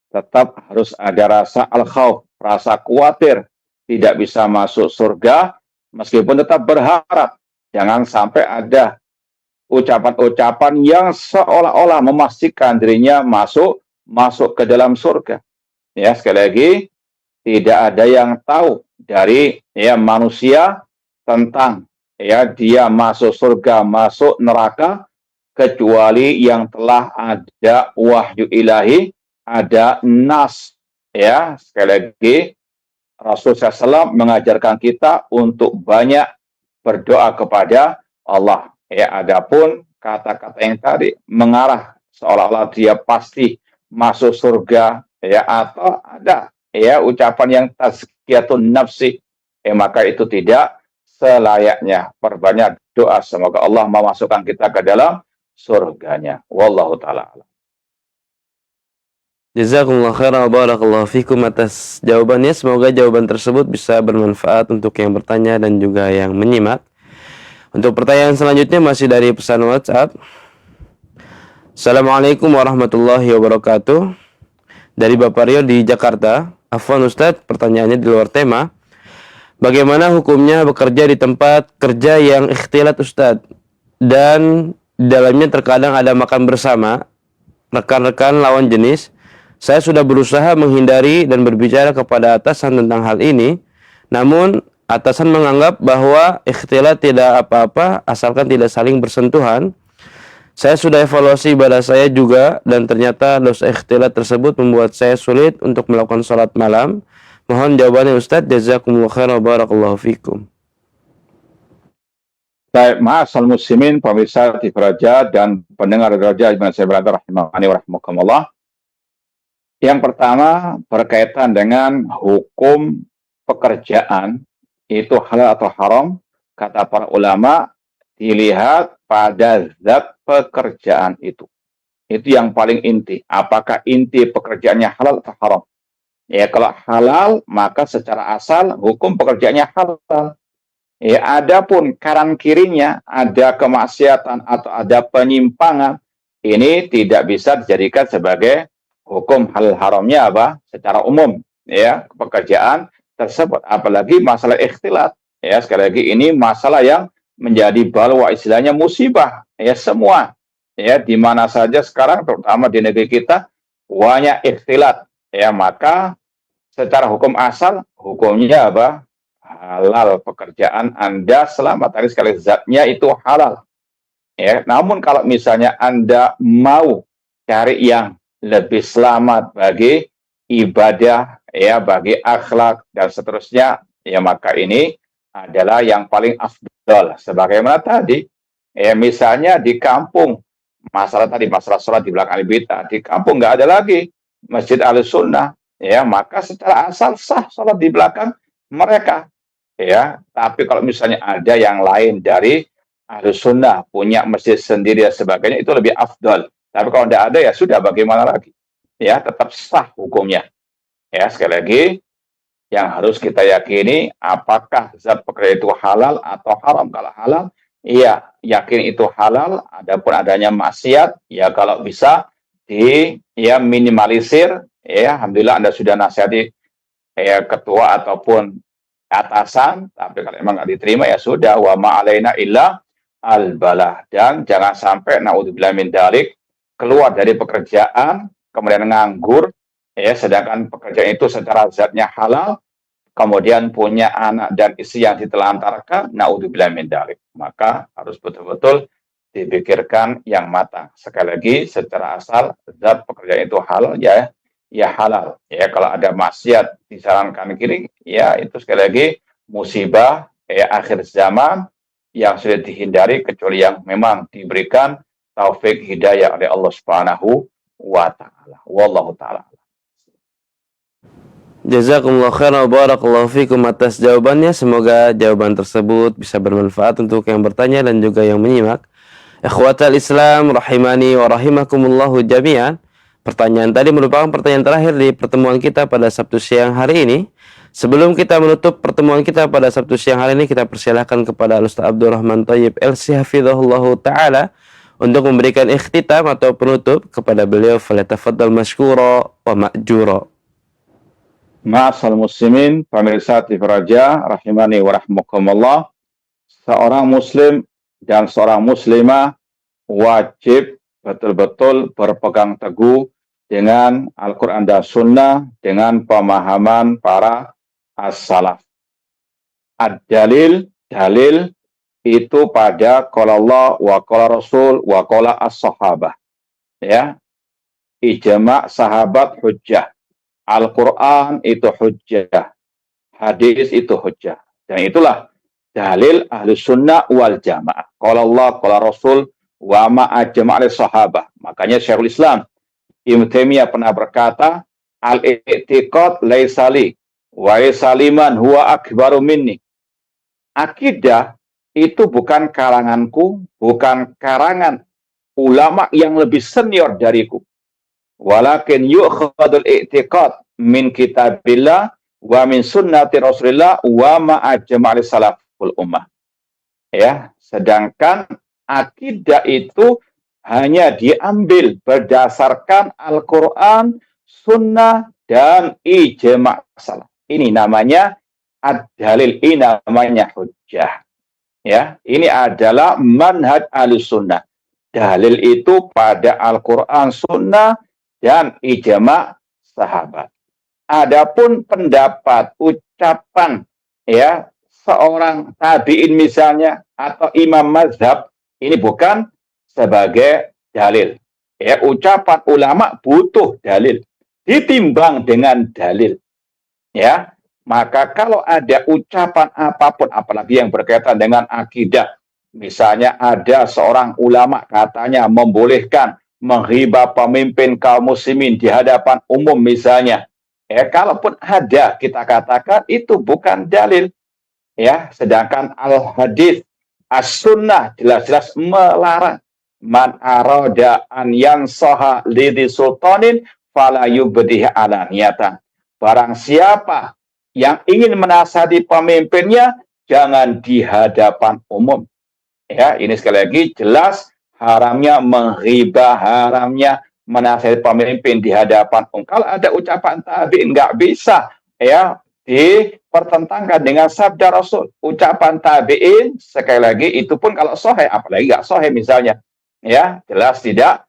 Tetap harus ada rasa al-khauf, rasa khawatir tidak bisa masuk surga, meskipun tetap berharap. Jangan sampai ada ucapan-ucapan yang seolah-olah memastikan dirinya masuk ke dalam surga. Ya, sekali lagi, tidak ada yang tahu dari manusia tentang dia masuk surga, masuk neraka, kecuali yang telah ada wahyu ilahi, ada nas. Ya, sekali lagi Rasulullah SAW mengajarkan kita untuk banyak berdoa kepada Allah. Adapun kata-kata yang tadi mengarah seolah-olah dia pasti masuk surga, atau ada ucapan yang tazkiyatun nafsi, maka itu tidak selayaknya. Perbanyak doa semoga Allah memasukkan kita ke dalam surganya. Wallahu ta'ala alam. Jazakumullah khairan, barakallahu fikum atas jawabannya. Semoga jawaban tersebut bisa bermanfaat untuk yang bertanya dan juga yang menyimak. Untuk pertanyaan selanjutnya masih dari pesan WhatsApp. Assalamualaikum warahmatullahi wabarakatuh. Dari Bapak Rio di Jakarta. Afwan Ustadz, pertanyaannya di luar tema. Bagaimana hukumnya bekerja di tempat kerja yang ikhtilat Ustadz? Dan di dalamnya terkadang ada makan bersama rekan-rekan lawan jenis. Saya sudah berusaha menghindari dan berbicara kepada atasan tentang hal ini, namun atasan menganggap bahwa ikhtilat tidak apa-apa asalkan tidak saling bersentuhan. Saya sudah evaluasi ibadah saya juga dan ternyata dosa ikhtilat tersebut membuat saya sulit untuk melakukan sholat malam. Mohon jawabannya Ustadz. Jazakumullah khairan wa barakallahu fikum. Baik, ma'asal muslimin, pemirsa TV Raja dan pendengar Raja di mana saya berada, rahimani wa rahmakumullah. Yang pertama berkaitan dengan hukum pekerjaan, itu halal atau haram. Kata para ulama, dilihat pada zat pekerjaan itu. Itu yang paling inti. Apakah inti pekerjaannya halal atau haram? Ya, kalau halal, maka secara asal hukum pekerjaannya halal. Ya, adapun kanan kirinya ada kemaksiatan atau ada penyimpangan, ini tidak bisa dijadikan sebagai hukum halal haramnya apa? Secara umum, ya, pekerjaan tersebut. Apalagi masalah ikhtilat. Ya, sekali lagi ini masalah yang menjadi balwa, istilahnya musibah. Ya, semua. Ya, di mana saja sekarang, terutama di negeri kita, banyak ikhtilat. Ya, maka secara hukum asal, hukumnya apa? Halal pekerjaan Anda selama tadi sekali zatnya itu halal. Ya, namun kalau misalnya Anda mau cari yang lebih selamat bagi ibadah, ya, bagi akhlak dan seterusnya, ya maka ini adalah yang paling afdal. Sebagaimana tadi, ya misalnya di kampung, masalah tadi masalah sholat di belakang bid'ah, di kampung nggak ada lagi masjid Ahlussunnah, ya maka secara asal sah sholat di belakang mereka. Ya, tapi kalau misalnya ada yang lain dari Ahlussunnah punya masjid sendiri dan sebagainya, itu lebih afdal. Tapi kalau tidak ada ya sudah, bagaimana lagi? Ya, tetap sah hukumnya. Ya, sekali lagi yang harus kita yakini apakah zat pekerjaan itu halal atau haram. Kalau halal, iya, yakin itu halal. Adapun adanya maksiat, ya kalau bisa ya minimalisir. Ya, alhamdulillah Anda sudah nasihati ya ketua ataupun atasan, tapi kalau memang nggak diterima ya sudah, wa ma'alaina illa al-balah. Dan jangan sampai naudzubillah min dzalik keluar dari pekerjaan kemudian nganggur, ya sedangkan pekerjaan itu secara zatnya halal, kemudian punya anak dan istri yang ditelantarkan, naudzubillah min dzalik. Maka harus betul-betul dipikirkan yang matang. Sekali lagi secara asal zat pekerjaan itu halal, ya halal. Ya kalau ada maksiat di samping kanan kiri, ya itu sekali lagi musibah ya akhir zaman yang sudah dihindari kecuali yang memang diberikan taufik hidayah oleh Allah Subhanahu wa taala. Wallahu taala. Jazakumullah khairan wa barakallahu fikum atas jawabannya. Semoga jawaban tersebut bisa bermanfaat untuk yang bertanya dan juga yang menyimak. Ikhwatal Islam rahimani wa rahimakumullahu jami'an. Pertanyaan tadi merupakan pertanyaan terakhir di pertemuan kita pada Sabtu siang hari ini. Sebelum kita menutup pertemuan kita pada Sabtu siang hari ini, kita persilahkan kepada Ustaz Abdurrahman Thayyib LC hafizahullahu ta'ala untuk memberikan ikhtitam atau penutup. Kepada beliau, falyatafaddal masykura wa ma'jura. Ma'asal muslimin, pemirsa TV Raja, rahimani wa rahmakumullah. Seorang muslim dan seorang muslimah wajib betul-betul berpegang teguh dengan Al-Quran dan Sunnah, dengan pemahaman para as-salaf. Ad-dalil, dalil itu pada qala Allah wa qala Rasul wa qala as-sahabah. Ya, ijma' sahabat hujjah. Al-Quran itu hujjah. Hadis itu hujjah. Dan itulah dalil ahli sunnah wal jamaah. Qala Allah, qala Rasul wa ma'ajma' sahabah. Makanya Syekhul Islam Ibnu Taimiyah pernah berkata, al-i'tiqad laisa li wa saliman huwa akbaru minni. Akidah itu bukan karanganku, bukan karangan ulama yang lebih senior dariku. Walakin yu'khadul i'tiqad min kitabillah wa min sunnati Rasulillah wa ma'ajma' salaful ummah. Ya, sedangkan akidah itu hanya diambil berdasarkan Al-Quran, Sunnah, dan ijma' salaf. Ini namanya ad-dalil, ini namanya hujjah. Ya, ini adalah manhaj Ahlussunnah. Dalil itu pada Al-Quran, Sunnah, dan ijma' sahabat. Adapun pendapat, ucapan, ya seorang tabi'in misalnya atau imam mazhab, ini bukan sebagai dalil. Ya, ucapan ulama butuh dalil, ditimbang dengan dalil. Ya, maka kalau ada ucapan apapun, apalagi yang berkaitan dengan akidah, misalnya ada seorang ulama katanya membolehkan menghibah pemimpin kaum muslimin di hadapan umum misalnya, ya kalaupun ada kita katakan itu bukan dalil, ya. Sedangkan al-hadis, as-sunnah jelas-jelas melarang. Man arada an yansaha lidhi sultanin fala yubdih alaniyatan. Barang siapa yang ingin menasihati pemimpinnya, jangan di hadapan umum. Ya, ini sekali lagi jelas haramnya menghibah, haramnya menasihati pemimpin di hadapan umum. Kalau ada ucapan tabi'in nggak bisa ya dipertentangkan dengan sabda Rasul. Ucapan tabi'in sekali lagi itu pun kalau sahih, apalagi nggak sahih misalnya, ya jelas tidak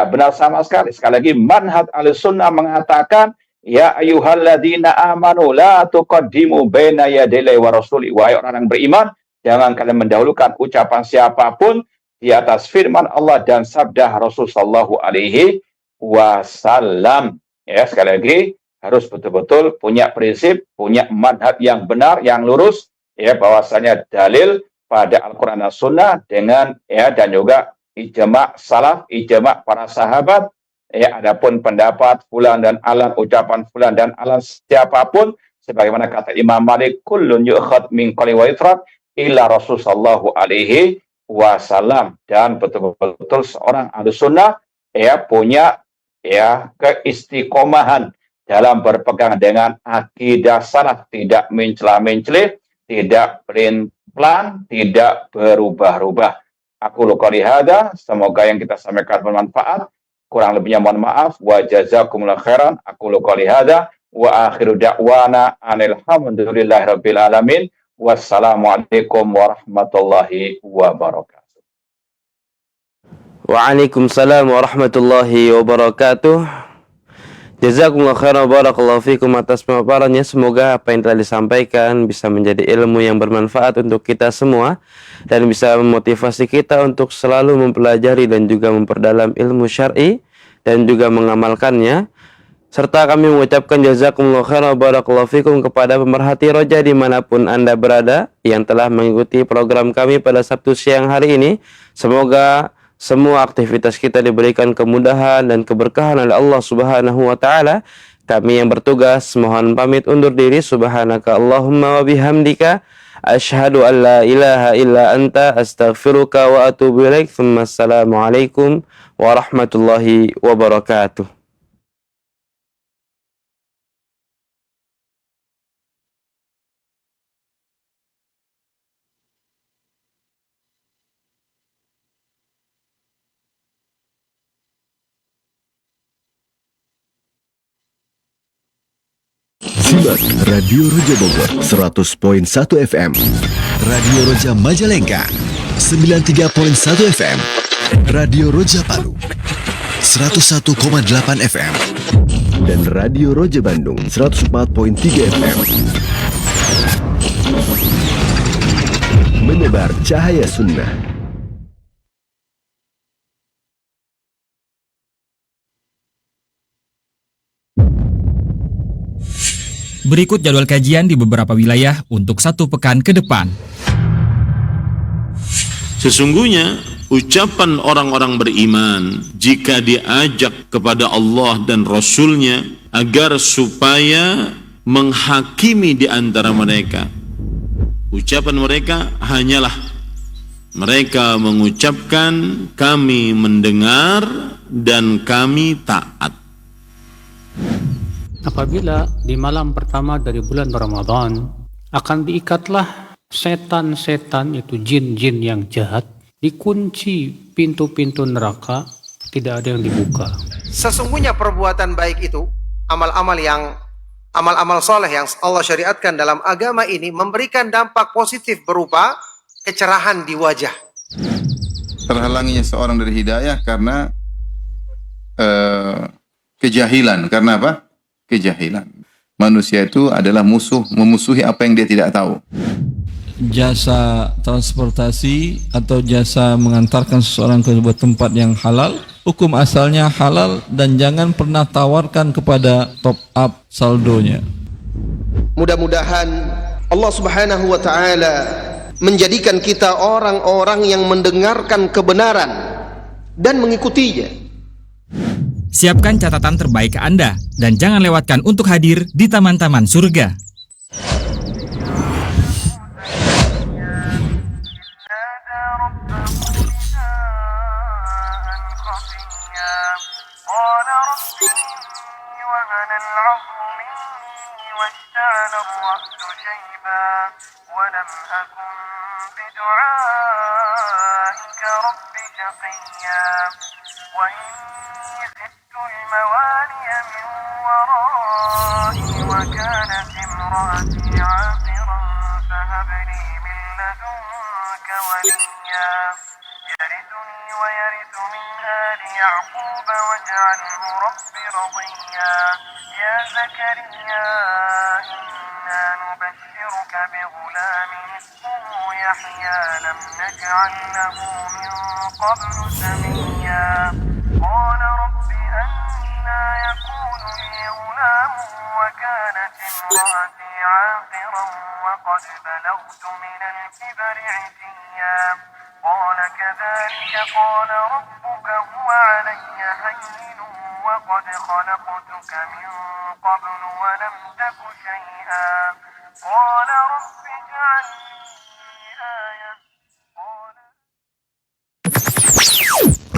benar sama sekali. Sekali lagi manhaj al-sunnah mengatakan, ya ayyuhalladzina amanu la tuqaddimu baina yadayi wa rasuli. Wahai orang yang beriman, jangan kalian mendahulukan ucapan siapapun di atas firman Allah dan sabda Rasul sallallahu alaihi wasallam. Ya, sekali lagi harus betul-betul punya prinsip, punya manhaj yang benar, yang lurus, ya bahwasanya dalil pada Al-Qur'an dan Sunnah dengan ya dan juga ijma' salaf, ijma' para sahabat. Ya, adapun pendapat fulan dan alan, ucapan fulan dan alan siapapun, sebagaimana kata Imam Malik, kullun yu'khad min qali wa itrat illa Rasul sallallahu alaihi wasallam. Dan betul-betul seorang Ahlussunnah ya punya ya keistiqomahan dalam berpegang dengan akidah salaf, tidak mencela-mencela, tidak pelin-pelan, tidak berubah-ubah. Aku qouli hada, semoga yang kita sampaikan bermanfaat. Kurang lebihnya mohon maaf. Wa jazakumullahu khairan. Aku qouli hada wa akhiru da'wana anil hamdulillahirabbil alamin. Wassalamualaikum warahmatullahi wabarakatuh. Waalaikumsalam warahmatullahi wabarakatuh. Jazakumullah khairan wa barakallahu fikum atas pemaparannya. Semoga apa yang telah disampaikan bisa menjadi ilmu yang bermanfaat untuk kita semua dan bisa memotivasi kita untuk selalu mempelajari dan juga memperdalam ilmu syar'i dan juga mengamalkannya. Serta kami mengucapkan jazakumullah khairan wa barakallahu fikum kepada pemerhati Roja dimanapun Anda berada yang telah mengikuti program kami pada Sabtu siang hari ini. Semoga semua aktivitas kita diberikan kemudahan dan keberkahan oleh Allah Subhanahu wa taala. Kami yang bertugas mohon pamit undur diri. Subhanaka Allahumma wa bihamdika asyhadu an la ilaha illa anta astaghfiruka wa atubu ilaik. Assalamualaikum warahmatullahi wabarakatuh. Simak Radio Roja Bogor 100.1 FM, Radio Roja Majalengka 93.1 FM, Radio Roja Palu 101,8 FM, dan Radio Roja Bandung 104.3 FM. Menebar cahaya sunnah. Berikut jadwal kajian di beberapa wilayah untuk 1 pekan ke depan. Sesungguhnya ucapan orang-orang beriman jika diajak kepada Allah dan Rasul-Nya agar supaya menghakimi di antara mereka, ucapan mereka hanyalah mereka mengucapkan kami mendengar dan kami taat. Apabila di malam pertama dari bulan Ramadan akan diikatlah setan-setan, itu jin-jin yang jahat, dikunci pintu-pintu neraka, tidak ada yang dibuka. Sesungguhnya perbuatan baik itu, amal-amal soleh yang Allah syariatkan dalam agama ini memberikan dampak positif berupa kecerahan di wajah. Terhalanginya seorang dari hidayah karena kejahilan. Karena apa? Kejahilan. Manusia itu adalah memusuhi apa yang dia tidak tahu. jasa transportasi atau jasa mengantarkan seseorang ke sebuah tempat yang halal, hukum asalnya halal dan jangan pernah tawarkan kepada top up saldonya. Mudah-mudahan Allah Subhanahu wa taala menjadikan kita orang-orang yang mendengarkan kebenaran dan mengikutinya. Siapkan catatan terbaik Anda dan jangan lewatkan untuk hadir di taman-taman surga.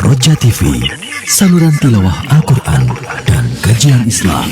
Roja TV, saluran tilawah Al-Quran dan kajian Islam.